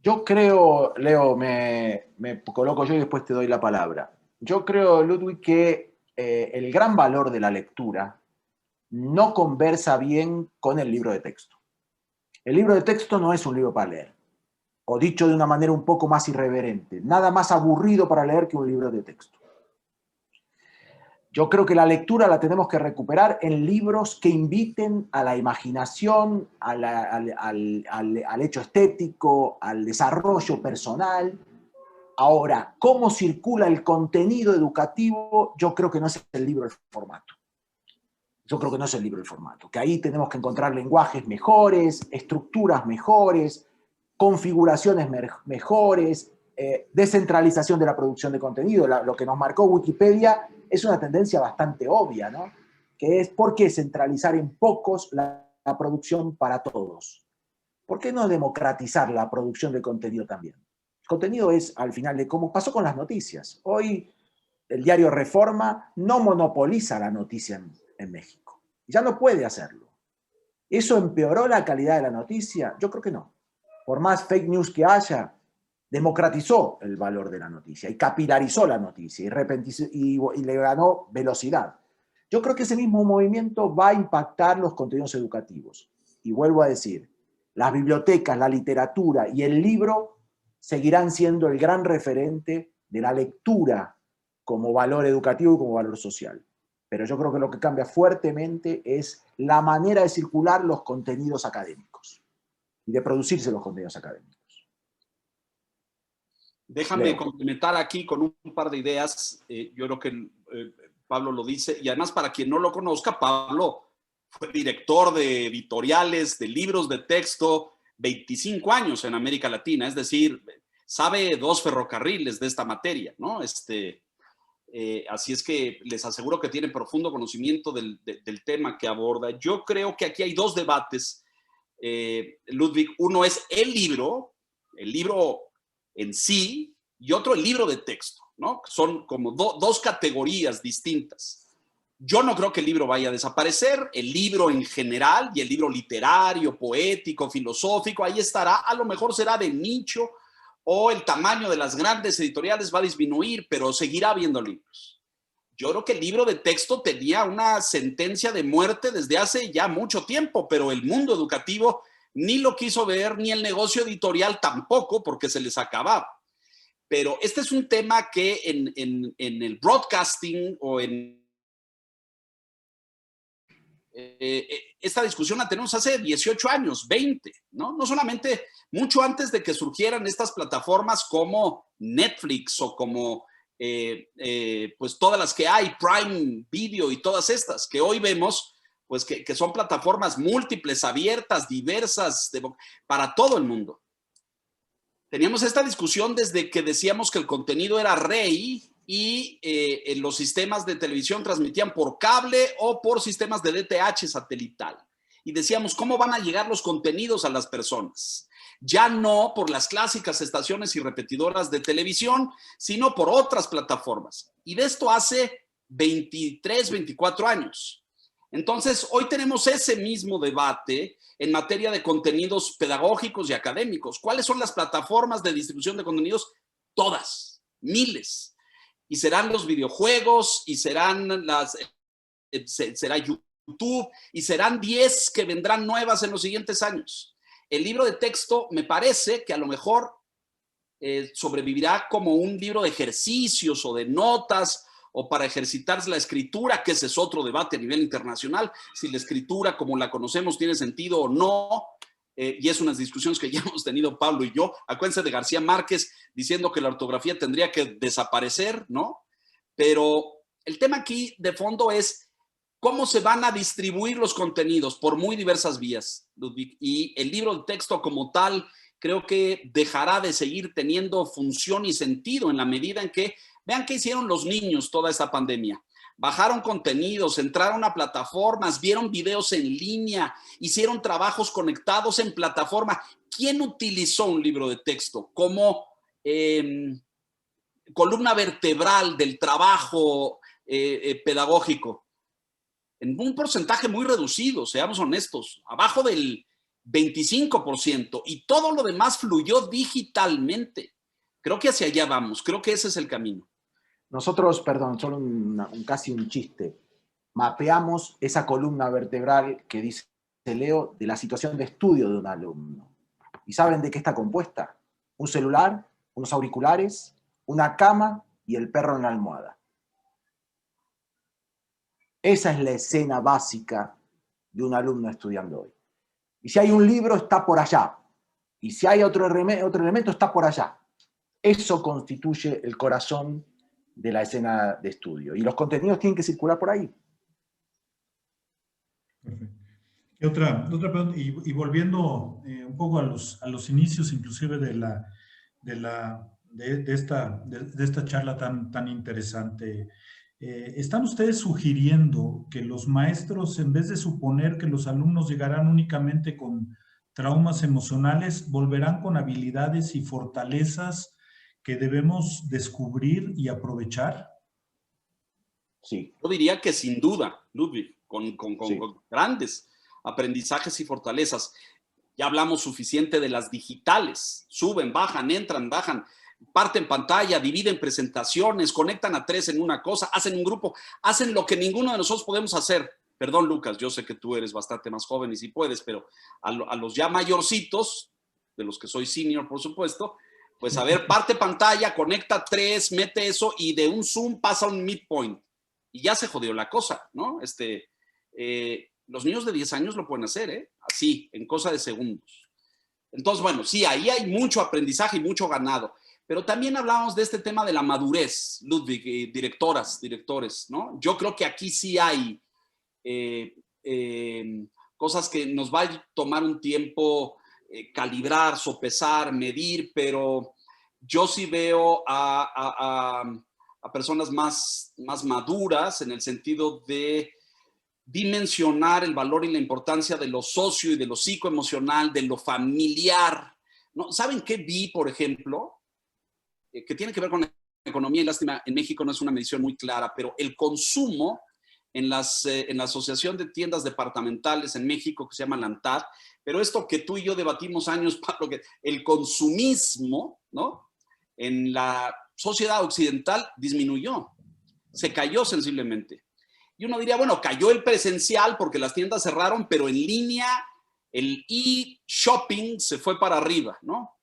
Yo creo, Leo, me coloco yo y después te doy la palabra. Yo creo, Ludwig, que el gran valor de la lectura no conversa bien con el libro de texto. El libro de texto no es un libro para leer, o dicho de una manera un poco más irreverente, nada más aburrido para leer que un libro de texto. Yo creo que la lectura la tenemos que recuperar en libros que inviten a la imaginación, al hecho estético, al desarrollo personal. Ahora, cómo circula el contenido educativo, yo creo que no es el libro el formato. Yo creo que no es el libro el formato, que ahí tenemos que encontrar lenguajes mejores, estructuras mejores, configuraciones mejores, descentralización de la producción de contenido. Lo que nos marcó Wikipedia es una tendencia bastante obvia, ¿no? que es ¿por qué centralizar en pocos la producción para todos? ¿Por qué no democratizar la producción de contenido también? El contenido es, al final, de cómo pasó con las noticias. Hoy el diario Reforma no monopoliza la noticia en México. Ya no puede hacerlo. ¿Eso empeoró la calidad de la noticia? Yo creo que no. Por más fake news que haya, democratizó el valor de la noticia y capilarizó la noticia y le ganó velocidad. Yo creo que ese mismo movimiento va a impactar los contenidos educativos. Y vuelvo a decir, las bibliotecas, la literatura y el libro seguirán siendo el gran referente de la lectura como valor educativo y como valor social. Pero yo creo que lo que cambia fuertemente es la manera de circular los contenidos académicos y de producirse los contenidos académicos. Déjame complementar aquí con un par de ideas. Yo creo que Pablo lo dice, y además para quien no lo conozca, Pablo fue director de editoriales, de libros de texto, 25 años en América Latina, es decir, sabe 2 ferrocarriles de esta materia, ¿no? Así es que les aseguro que tiene profundo conocimiento del tema que aborda. Yo creo que aquí hay 2 debates, Ludwig. Uno es el libro en sí, y otro el libro de texto, ¿no? Son como 2 categorías distintas. Yo no creo que el libro vaya a desaparecer, el libro en general y el libro literario, poético, filosófico, ahí estará, a lo mejor será de nicho o el tamaño de las grandes editoriales va a disminuir, pero seguirá habiendo libros. Yo creo que el libro de texto tenía una sentencia de muerte desde hace ya mucho tiempo, pero el mundo educativo ni lo quiso ver, ni el negocio editorial tampoco, porque se les acababa. Pero este es un tema que en el broadcasting o en esta discusión la tenemos hace 18 años, 20, ¿no? No solamente mucho antes de que surgieran estas plataformas como Netflix o como pues todas las que hay, Prime Video y todas estas, que hoy vemos pues que son plataformas múltiples, abiertas, diversas, para todo el mundo. Teníamos esta discusión desde que decíamos que el contenido era rey y los sistemas de televisión transmitían por cable o por sistemas de DTH satelital. Y decíamos, ¿cómo van a llegar los contenidos a las personas? Ya no por las clásicas estaciones y repetidoras de televisión, sino por otras plataformas. Y de esto hace 23, 24 años. Entonces, hoy tenemos ese mismo debate en materia de contenidos pedagógicos y académicos. ¿Cuáles son las plataformas de distribución de contenidos? Todas, miles. Y serán los videojuegos, y será YouTube, y serán 10 que vendrán nuevas en los siguientes años. El libro de texto me parece que a lo mejor sobrevivirá como un libro de ejercicios o de notas, o para ejercitarse la escritura, que ese es otro debate a nivel internacional, si la escritura como la conocemos tiene sentido o no, y es unas discusiones que ya hemos tenido Pablo y yo. Acuérdense de García Márquez diciendo que la ortografía tendría que desaparecer, ¿no? Pero el tema aquí de fondo es cómo se van a distribuir los contenidos por muy diversas vías, Ludwig, y el libro de texto como tal creo que dejará de seguir teniendo función y sentido en la medida en que vean qué hicieron los niños toda esta pandemia. Bajaron contenidos, entraron a plataformas, vieron videos en línea, hicieron trabajos conectados en plataforma. ¿Quién utilizó un libro de texto como columna vertebral del trabajo pedagógico? En un porcentaje muy reducido, seamos honestos, abajo del 25%, y todo lo demás fluyó digitalmente. Creo que hacia allá vamos, creo que ese es el camino. Nosotros, perdón, solo casi un chiste, mapeamos esa columna vertebral que dice Leo de la situación de estudio de un alumno. ¿Y saben de qué está compuesta? Un celular, unos auriculares, una cama y el perro en la almohada. Esa es la escena básica de un alumno estudiando hoy. Y si hay un libro, está por allá. Y si hay otro elemento, está por allá. Eso constituye el corazón de la escena de estudio. Y los contenidos tienen que circular por ahí. Perfecto. Y otra pregunta, y volviendo un poco a los inicios inclusive de esta charla tan interesante, ¿están ustedes sugiriendo que los maestros, en vez de suponer que los alumnos llegarán únicamente con traumas emocionales, volverán con habilidades y fortalezas que debemos descubrir y aprovechar? Sí. Yo diría que sin duda, Ludwig, Sí. con grandes aprendizajes y fortalezas. Ya hablamos suficiente de las digitales. Suben, bajan, entran, bajan, parten pantalla, dividen presentaciones, conectan a 3 en una cosa, hacen un grupo, hacen lo que ninguno de nosotros podemos hacer. Perdón, Lucas, yo sé que tú eres bastante más joven y sí puedes, pero a los ya mayorcitos, de los que soy senior, por supuesto, pues a ver, parte pantalla, conecta 3, mete eso y de un Zoom pasa un midpoint. Y ya se jodió la cosa, ¿no? Los niños de 10 años lo pueden hacer, ¿eh? Así, en cosa de segundos. Entonces, bueno, sí, ahí hay mucho aprendizaje y mucho ganado. Pero también hablamos de este tema de la madurez, Ludwig, directores, ¿no? Yo creo que aquí sí hay cosas que nos va a tomar un tiempo calibrar, sopesar, medir, pero yo sí veo a personas más maduras en el sentido de dimensionar el valor y la importancia de lo socio y de lo psicoemocional, de lo familiar, ¿no? ¿Saben qué vi, por ejemplo? Que tiene que ver con la economía y lástima, en México no es una medición muy clara, pero el consumo en la Asociación de Tiendas Departamentales en México, que se llama la ANTAD, pero esto que tú y yo debatimos años, Pablo, que el consumismo, ¿no? En la sociedad occidental disminuyó, se cayó sensiblemente. Y uno diría, bueno, cayó el presencial porque las tiendas cerraron, pero en línea el e-shopping se fue para arriba, ¿no?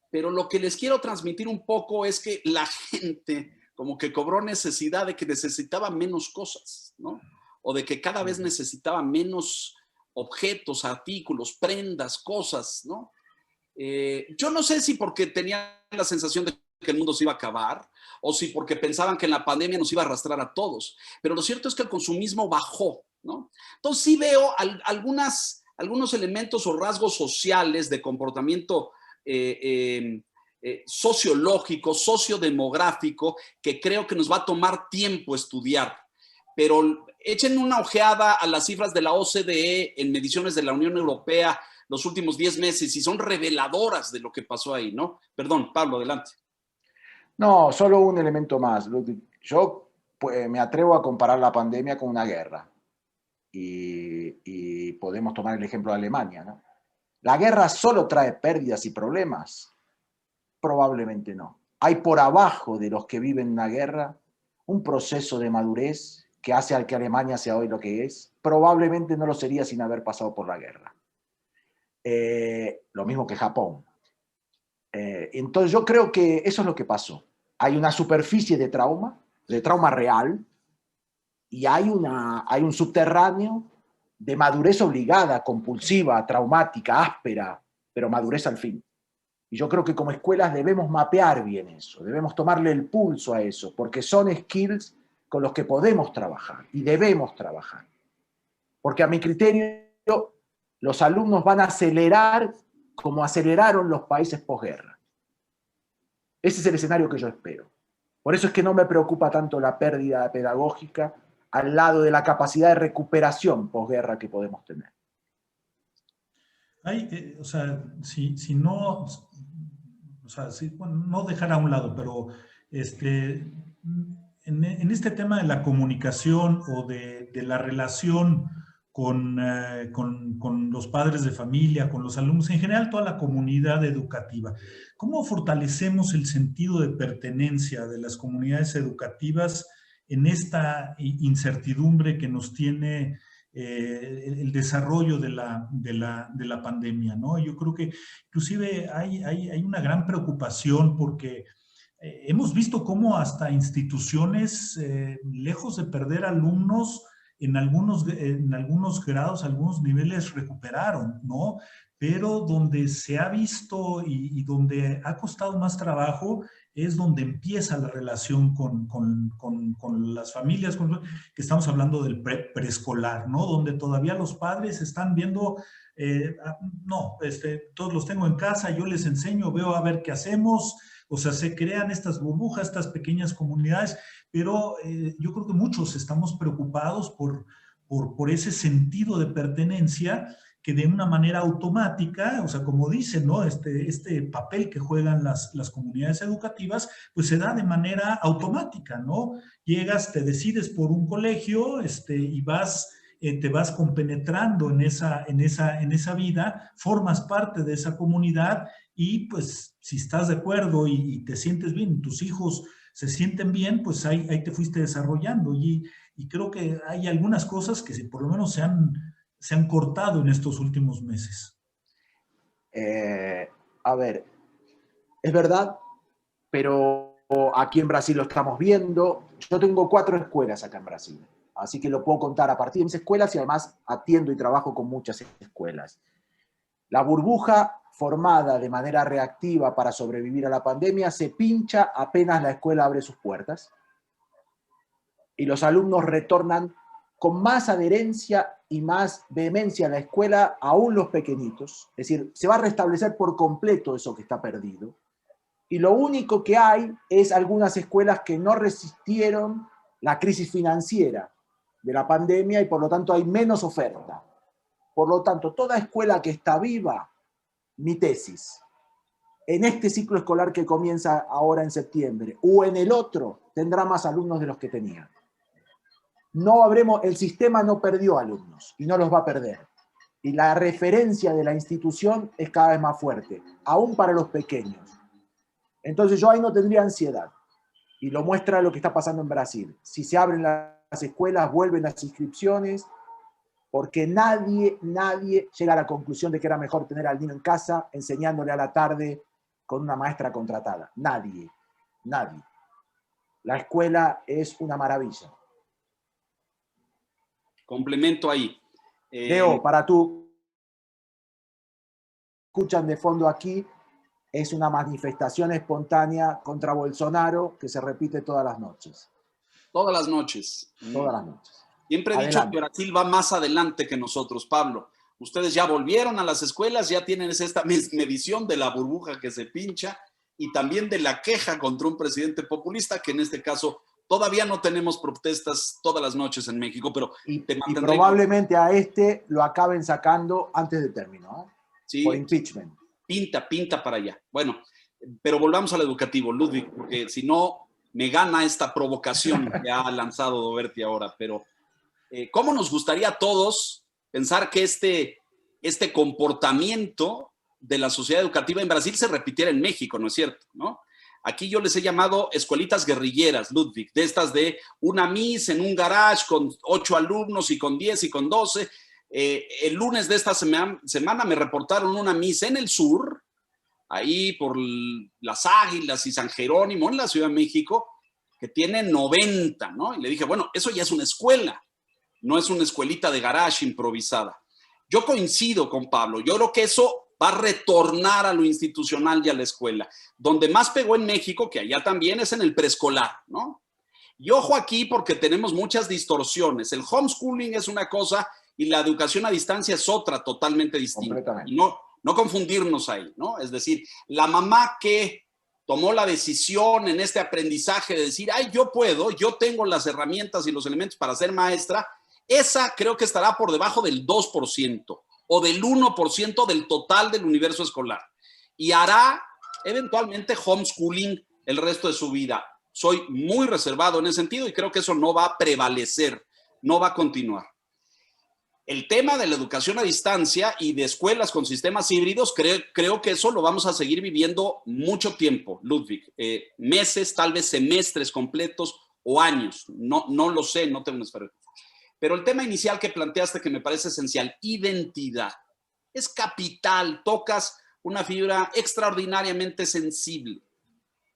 Pero lo que les quiero transmitir un poco es que la gente como que cobró necesidad de que necesitaba menos cosas, ¿no? O de que cada vez necesitaba menos objetos, artículos, prendas, cosas, ¿no? Yo no sé si porque tenían la sensación de que el mundo se iba a acabar o si porque pensaban que en la pandemia nos iba a arrastrar a todos. Pero lo cierto es que el consumismo bajó, ¿no? Entonces sí veo algunos elementos o rasgos sociales de comportamiento sociológico, sociodemográfico, que creo que nos va a tomar tiempo estudiar. Pero echen una ojeada a las cifras de la OCDE en mediciones de la Unión Europea los últimos 10 meses y son reveladoras de lo que pasó ahí, ¿no? Perdón, Pablo, adelante. No, solo un elemento más. Yo pues, me atrevo a comparar la pandemia con una guerra. Y podemos tomar el ejemplo de Alemania, ¿no? ¿La guerra solo trae pérdidas y problemas? Probablemente no. Hay por abajo de los que viven una guerra un proceso de madurez que hace al que Alemania sea hoy lo que es. Probablemente no lo sería sin haber pasado por la guerra. Lo mismo que Japón. Entonces yo creo que eso es lo que pasó. Hay una superficie de trauma real, y hay un subterráneo de madurez obligada, compulsiva, traumática, áspera, pero madurez al fin. Y yo creo que como escuelas debemos mapear bien eso, debemos tomarle el pulso a eso, porque son skills con los que podemos trabajar y debemos trabajar. Porque a mi criterio, los alumnos van a acelerar como aceleraron los países posguerra. Ese es el escenario que yo espero. Por eso es que no me preocupa tanto la pérdida pedagógica al lado de la capacidad de recuperación posguerra que podemos tener. O sea, si no, o sea, bueno, no dejar a un lado, pero en este tema de la comunicación o de la relación con los padres de familia, con los alumnos, en general toda la comunidad educativa, ¿cómo fortalecemos el sentido de pertenencia de las comunidades educativas en esta incertidumbre que nos tiene el desarrollo de la pandemia, ¿no? Yo creo que inclusive hay una gran preocupación porque hemos visto cómo hasta instituciones, lejos de perder alumnos, en algunos grados, algunos niveles recuperaron, ¿no? Pero donde se ha visto y donde ha costado más trabajo es donde empieza la relación con las familias, que estamos hablando del preescolar, ¿no? Donde todavía los padres están viendo, todos los tengo en casa, yo les enseño, veo a ver qué hacemos, O sea, se crean estas burbujas, estas pequeñas comunidades, pero yo creo que muchos estamos preocupados por ese sentido de pertenencia que de una manera automática, o sea, como dicen, ¿no? Este papel que juegan las comunidades educativas, pues se da de manera automática, ¿no? Llegas, te decides por un colegio, y te vas compenetrando en esa vida, formas parte de esa comunidad y pues si estás de acuerdo y te sientes bien, tus hijos se sienten bien, pues ahí te fuiste desarrollando y creo que hay algunas cosas que por lo menos se han cortado en estos últimos meses. A ver, es verdad, pero aquí en Brasil lo estamos viendo. Yo tengo 4 escuelas acá en Brasil, así que lo puedo contar a partir de mis escuelas y además atiendo y trabajo con muchas escuelas. La burbuja formada de manera reactiva para sobrevivir a la pandemia se pincha apenas la escuela abre sus puertas y los alumnos retornan con más adherencia y más vehemencia a la escuela, aún los pequeñitos. Es decir, se va a restablecer por completo eso que está perdido. Y lo único que hay es algunas escuelas que no resistieron la crisis financiera de la pandemia y por lo tanto hay menos oferta. Por lo tanto, toda escuela que está viva, mi tesis, en este ciclo escolar que comienza ahora en septiembre o en el otro, tendrá más alumnos de los que tenía. El sistema no perdió alumnos y no los va a perder. Y la referencia de la institución es cada vez más fuerte, aún para los pequeños. Entonces yo ahí no tendría ansiedad. Y lo muestra lo que está pasando en Brasil. Si se abren las escuelas, vuelven las inscripciones, porque nadie llega a la conclusión de que era mejor tener al niño en casa enseñándole a la tarde con una maestra contratada. Nadie. La escuela es una maravilla. Complemento ahí. Leo, para tú, escuchan de fondo aquí, es una manifestación espontánea contra Bolsonaro que se repite todas las noches. Todas las noches. Todas las noches. Siempre he dicho que Brasil va más adelante que nosotros, Pablo. Ustedes ya volvieron a las escuelas, ya tienen esta medición de la burbuja que se pincha y también de la queja contra un presidente populista, que en este caso todavía no tenemos protestas todas las noches en México, pero y probablemente a lo acaben sacando antes de término, ¿eh? Sí, por impeachment. Pinta para allá. Bueno, pero volvamos al educativo, Ludwig, porque si no me gana esta provocación que ha lanzado Doberti ahora, pero ¿cómo nos gustaría a todos pensar que este comportamiento de la sociedad educativa en Brasil se repitiera en México, ¿no es cierto? ¿No? Aquí yo les he llamado escuelitas guerrilleras, Ludwig, de estas de una miss en un garage con 8 alumnos y con 10 y con 12. El lunes de esta semana me reportaron una miss en el sur, ahí por Las Águilas y San Jerónimo, en la Ciudad de México, que tiene 90, ¿no? Y le dije, bueno, eso ya es una escuela, no es una escuelita de garage improvisada. Yo coincido con Pablo, yo creo que eso va a retornar a lo institucional y a la escuela. Donde más pegó en México, que allá también, es en el preescolar, ¿no? Y ojo aquí porque tenemos muchas distorsiones. El homeschooling es una cosa y la educación a distancia es otra totalmente distinta. Y no confundirnos ahí, ¿no? Es decir, la mamá que tomó la decisión en este aprendizaje de decir, ay, yo puedo, yo tengo las herramientas y los elementos para ser maestra, esa creo que estará por debajo del 2%. O del 1% del total del universo escolar. Y hará eventualmente homeschooling el resto de su vida. Soy muy reservado en ese sentido y creo que eso no va a prevalecer, no va a continuar. El tema de la educación a distancia y de escuelas con sistemas híbridos, creo que eso lo vamos a seguir viviendo mucho tiempo, Ludwig. Meses, tal vez semestres completos o años. No lo sé, no tengo una esfera. Pero el tema inicial que planteaste que me parece esencial, identidad, es capital, tocas una fibra extraordinariamente sensible,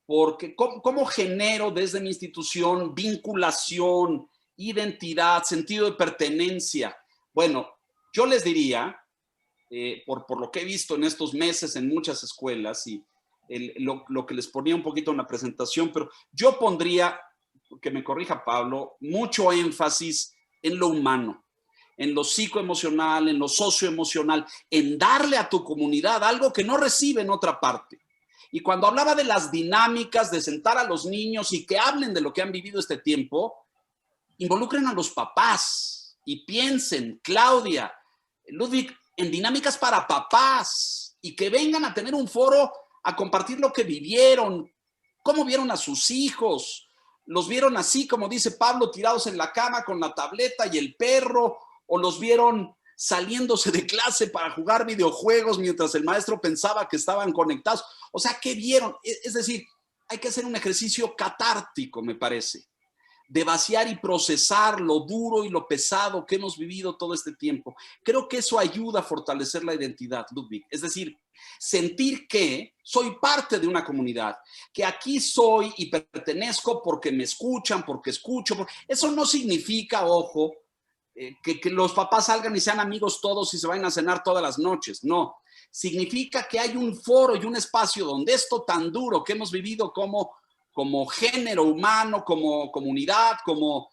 porque ¿cómo genero desde mi institución vinculación, identidad, sentido de pertenencia? Bueno, yo les diría, por lo que he visto en estos meses en muchas escuelas y lo que les ponía un poquito en la presentación, pero yo pondría, que me corrija Pablo, mucho énfasis en lo humano, en lo psicoemocional, en lo socioemocional, en darle a tu comunidad algo que no recibe en otra parte. Y cuando hablaba de las dinámicas, de sentar a los niños y que hablen de lo que han vivido este tiempo, involucren a los papás y piensen, Claudia, Ludwig, en dinámicas para papás y que vengan a tener un foro a compartir lo que vivieron, cómo vieron a sus hijos, los vieron así, como dice Pablo, tirados en la cama con la tableta y el perro, o los vieron saliéndose de clase para jugar videojuegos mientras el maestro pensaba que estaban conectados. O sea, ¿qué vieron? Es decir, hay que hacer un ejercicio catártico, me parece, de vaciar y procesar lo duro y lo pesado que hemos vivido todo este tiempo. Creo que eso ayuda a fortalecer la identidad, Ludwig. Es decir, sentir que soy parte de una comunidad, que aquí soy y pertenezco porque me escuchan, porque escucho. Eso no significa, ojo, que los papás salgan y sean amigos todos y se vayan a cenar todas las noches. No, significa que hay un foro y un espacio donde esto tan duro que hemos vivido como género humano, como comunidad, como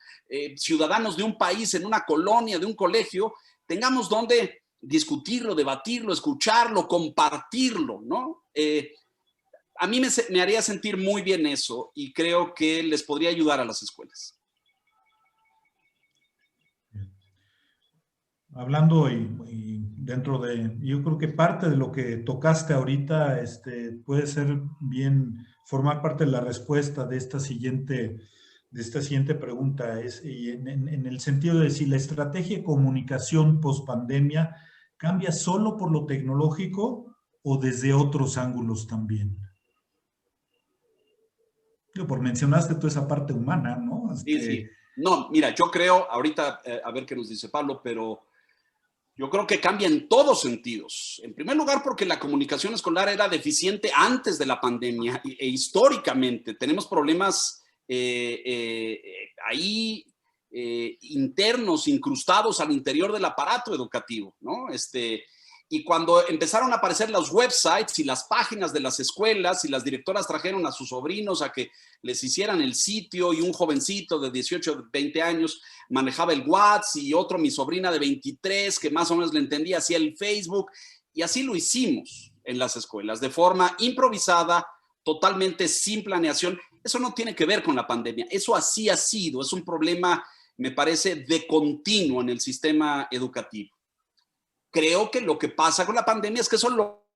ciudadanos de un país, en una colonia, de un colegio, tengamos donde discutirlo, debatirlo, escucharlo, compartirlo, ¿no? A mí me haría sentir muy bien eso y creo que les podría ayudar a las escuelas. Hablando y dentro de, yo creo que parte de lo que tocaste ahorita puede ser bien formar parte de la respuesta de esta siguiente pregunta, y en el sentido de si la estrategia de comunicación post-pandemia cambia solo por lo tecnológico o desde otros ángulos también. Por mencionaste toda esa parte humana, ¿no? Sí. No, mira, yo creo, ahorita a ver qué nos dice Pablo, pero yo creo que cambia en todos sentidos. En primer lugar, porque la comunicación escolar era deficiente antes de la pandemia e históricamente. Tenemos problemas ahí internos, incrustados al interior del aparato educativo, ¿no? Y cuando empezaron a aparecer los websites y las páginas de las escuelas y las directoras trajeron a sus sobrinos a que les hicieran el sitio y un jovencito de 18, 20 años manejaba el WhatsApp y otro, mi sobrina de 23, que más o menos le entendía, hacía el Facebook. Y así lo hicimos en las escuelas, de forma improvisada, totalmente sin planeación. Eso no tiene que ver con la pandemia. Eso así ha sido. Es un problema, me parece, de continuo en el sistema educativo. Creo que lo que pasa con la pandemia es que eso lo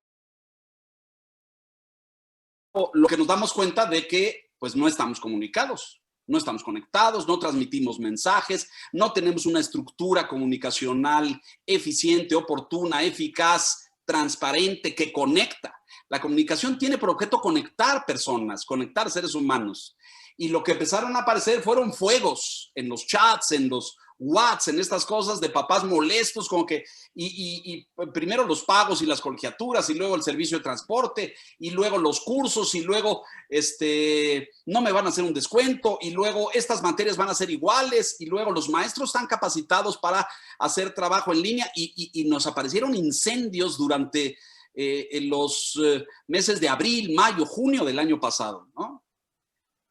que nos damos cuenta de que pues no estamos comunicados, no estamos conectados, no transmitimos mensajes, no tenemos una estructura comunicacional eficiente, oportuna, eficaz, transparente, que conecta. La comunicación tiene por objeto conectar personas, conectar seres humanos. Y lo que empezaron a aparecer fueron fuegos en los chats, en los WhatsApp, en estas cosas de papás molestos, como que, y primero los pagos y las colegiaturas, y luego el servicio de transporte, y luego los cursos, y luego no me van a hacer un descuento, y luego estas materias van a ser iguales, y luego los maestros están capacitados para hacer trabajo en línea, y nos aparecieron incendios durante los meses de abril, mayo, junio del año pasado, ¿no?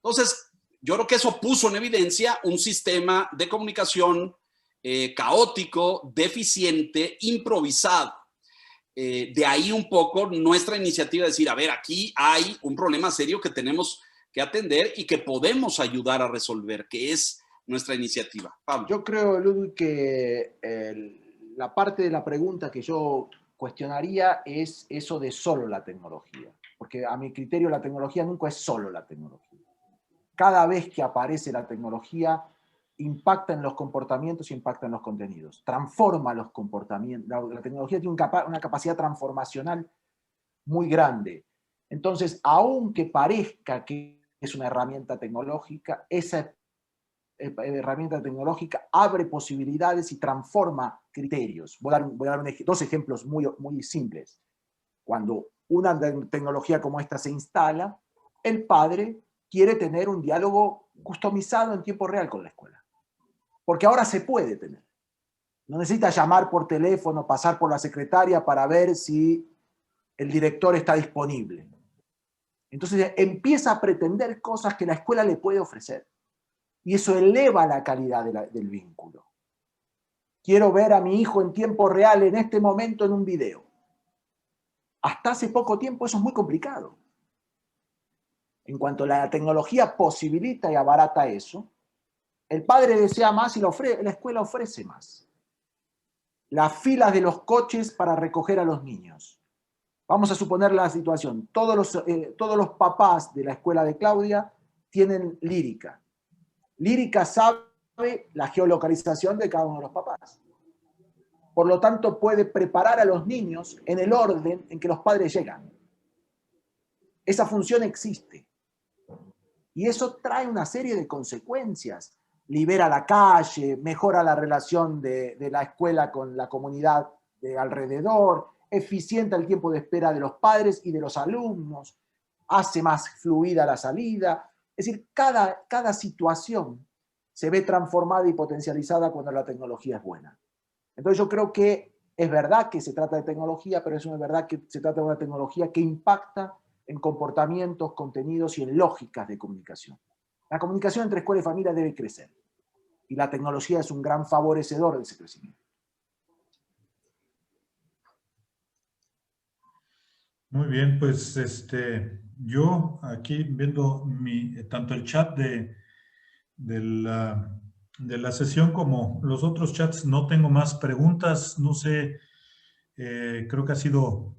Entonces, yo creo que eso puso en evidencia un sistema de comunicación caótico, deficiente, improvisado. De ahí un poco nuestra iniciativa de decir, a ver, aquí hay un problema serio que tenemos que atender y que podemos ayudar a resolver, que es nuestra iniciativa. Pablo. Yo creo, Ludwig, que la parte de la pregunta que yo cuestionaría es eso de solo la tecnología, porque a mi criterio la tecnología nunca es solo la tecnología. Cada vez que aparece la tecnología, impacta en los comportamientos y impacta en los contenidos. Transforma los comportamientos. La tecnología tiene una capacidad transformacional muy grande. Entonces, aunque parezca que es una herramienta tecnológica, esa herramienta tecnológica abre posibilidades y transforma criterios. Voy a dar dos ejemplos muy simples. Cuando una tecnología como esta se instala, el padre quiere tener un diálogo customizado en tiempo real con la escuela. Porque ahora se puede tener. No necesita llamar por teléfono, pasar por la secretaria para ver si el director está disponible. Entonces empieza a pretender cosas que la escuela le puede ofrecer. Y eso eleva la calidad del vínculo. Quiero ver a mi hijo en tiempo real en este momento en un video. Hasta hace poco tiempo eso es muy complicado. En cuanto la tecnología posibilita y abarata eso, el padre desea más y la escuela ofrece más. Las filas de los coches para recoger a los niños. Vamos a suponer la situación. Todos los papás de la escuela de Claudia tienen Lírica. Lírica sabe la geolocalización de cada uno de los papás. Por lo tanto, puede preparar a los niños en el orden en que los padres llegan. Esa función existe. Y eso trae una serie de consecuencias. Libera la calle, mejora la relación de la escuela con la comunidad de alrededor, eficienta el tiempo de espera de los padres y de los alumnos, hace más fluida la salida. Es decir, cada situación se ve transformada y potencializada cuando la tecnología es buena. Entonces yo creo que es verdad que se trata de tecnología, pero es verdad que se trata de una tecnología que impacta en comportamientos, contenidos y en lógicas de comunicación. La comunicación entre escuela y familia debe crecer. Y la tecnología es un gran favorecedor de ese crecimiento. Muy bien, pues yo aquí viendo tanto el chat de la sesión como los otros chats, no tengo más preguntas. No sé, creo que ha sido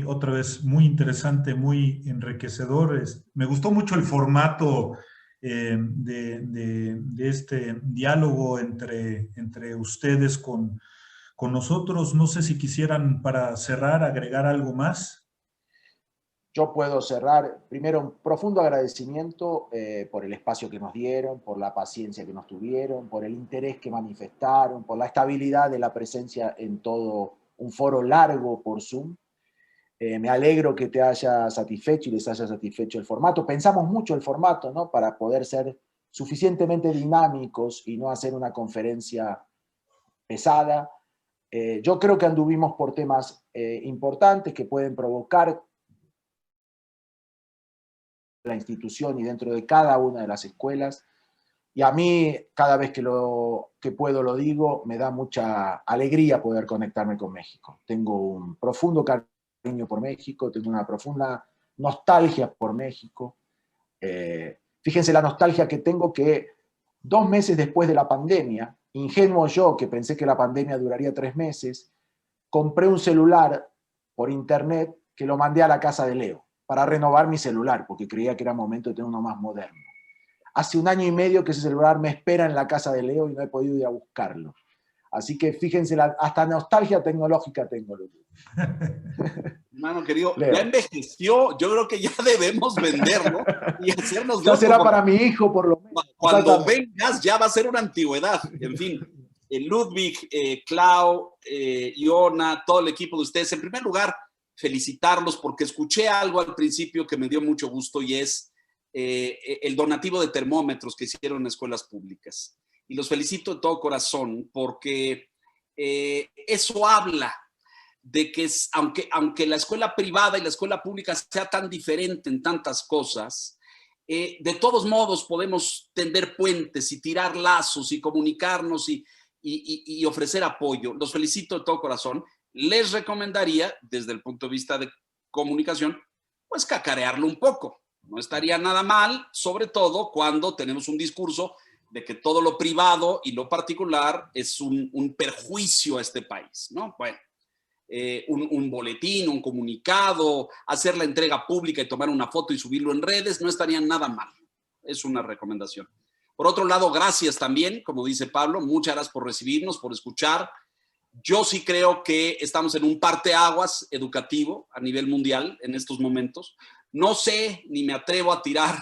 otra vez, muy interesante, muy enriquecedor. Me gustó mucho el formato de este diálogo entre ustedes con nosotros. No sé si quisieran, para cerrar, agregar algo más. Yo puedo cerrar, primero, un profundo agradecimiento por el espacio que nos dieron, por la paciencia que nos tuvieron, por el interés que manifestaron, por la estabilidad de la presencia en todo un foro largo por Zoom. Me alegro que te haya satisfecho y les haya satisfecho el formato. Pensamos mucho el formato, ¿no? Para poder ser suficientemente dinámicos y no hacer una conferencia pesada. Yo creo que anduvimos por temas importantes que pueden provocar la institución y dentro de cada una de las escuelas. Y a mí, cada vez que puedo lo digo, me da mucha alegría poder conectarme con México. Tengo un profundo cariño por México, tengo una profunda nostalgia por México. Fíjense la nostalgia que tengo, que 2 meses después de la pandemia, ingenuo yo que pensé que la pandemia duraría 3 meses, compré un celular por internet que lo mandé a la casa de Leo para renovar mi celular, porque creía que era momento de tener uno más moderno. Hace 1 año y medio que ese celular me espera en la casa de Leo y no he podido ir a buscarlo. Así que fíjense, hasta nostalgia tecnológica tengo. Hermano querido, Leo. Ya envejeció, yo creo que ya debemos venderlo y hacernos ya será para mi hijo, por lo menos. Cuando vengas ya va a ser una antigüedad. En fin, Ludwig, Clau, Iona, todo el equipo de ustedes, en primer lugar, felicitarlos porque escuché algo al principio que me dio mucho gusto y es el donativo de termómetros que hicieron en escuelas públicas. Y los felicito de todo corazón porque eso habla de que aunque la escuela privada y la escuela pública sea tan diferente en tantas cosas, de todos modos podemos tender puentes y tirar lazos y comunicarnos y ofrecer apoyo. Los felicito de todo corazón. Les recomendaría, desde el punto de vista de comunicación, pues cacarearlo un poco. No estaría nada mal, sobre todo cuando tenemos un discurso de que todo lo privado y lo particular es un perjuicio a este país, ¿no? Bueno, un boletín, un comunicado, hacer la entrega pública y tomar una foto y subirlo en redes, no estaría nada mal. Es una recomendación. Por otro lado, gracias también, como dice Pablo, muchas gracias por recibirnos, por escuchar. Yo sí creo que estamos en un parteaguas educativo a nivel mundial en estos momentos. No sé, ni me atrevo a tirar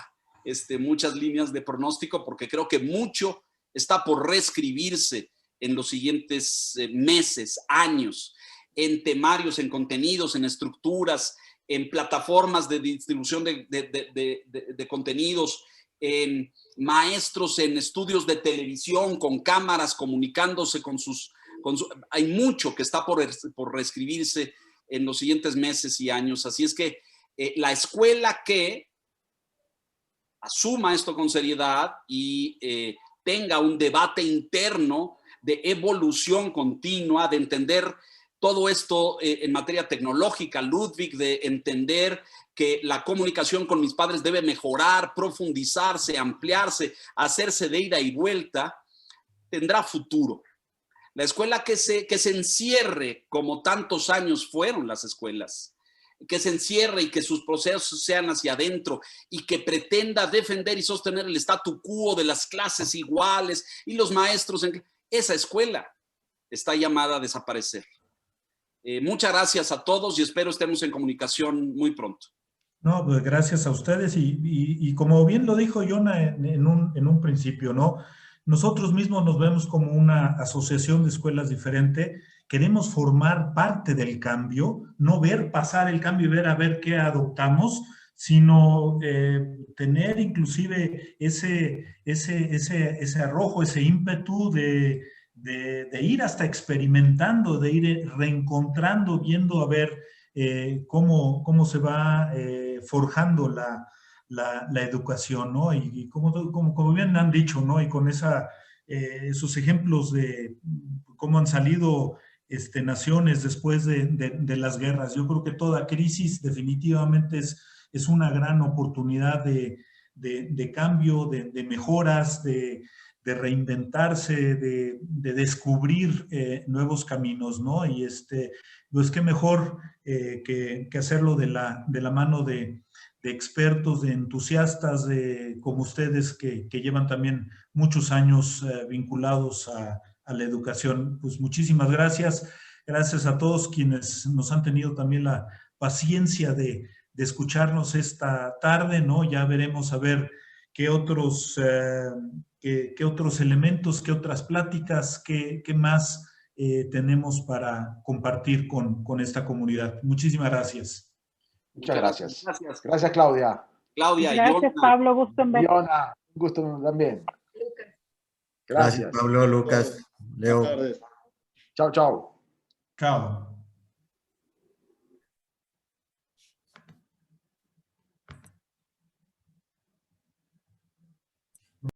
muchas líneas de pronóstico porque creo que mucho está por reescribirse en los siguientes meses, años, en temarios, en contenidos, en estructuras, en plataformas de distribución de contenidos, en maestros en estudios de televisión con cámaras comunicándose hay mucho que está por reescribirse en los siguientes meses y años. Así es que la escuela que asuma esto con seriedad y tenga un debate interno de evolución continua, de entender todo esto en materia tecnológica, Ludwig, de entender que la comunicación con mis padres debe mejorar, profundizarse, ampliarse, hacerse de ida y vuelta, tendrá futuro. La escuela que se encierre, como tantos años fueron las escuelas, que se encierre y que sus procesos sean hacia adentro y que pretenda defender y sostener el statu quo de las clases iguales y los maestros, esa escuela está llamada a desaparecer. Muchas gracias a todos y espero estemos en comunicación muy pronto. No, pues gracias a ustedes y como bien lo dijo Yona en un principio, ¿no? Nosotros mismos nos vemos como una asociación de escuelas diferente, queremos formar parte del cambio, no ver pasar el cambio y ver a ver qué adoptamos, sino tener inclusive ese arrojo, ese ímpetu de ir hasta experimentando, de ir reencontrando, viendo a ver cómo se va forjando la educación, ¿no? Y como bien han dicho, ¿no? Y con esos ejemplos de cómo han salido naciones después de las guerras. Yo creo que toda crisis definitivamente es una gran oportunidad de cambio, de mejoras, de reinventarse, de descubrir nuevos caminos, ¿no? Y pues qué mejor que hacerlo de la mano de expertos, de entusiastas, como ustedes que llevan también muchos años vinculados a la educación. Pues muchísimas gracias. Gracias a todos quienes nos han tenido también la paciencia de escucharnos esta tarde, ¿no? Ya veremos a ver qué otros elementos, qué otras pláticas, qué más tenemos para compartir con esta comunidad. Muchísimas gracias. Muchas gracias. Gracias, Claudia. Claudia, gracias, Yona. Pablo, gusto en verte. Yona, un gusto también. Gracias, Pablo, Lucas, Leo. Buenas tardes. Chao, chao. Chao.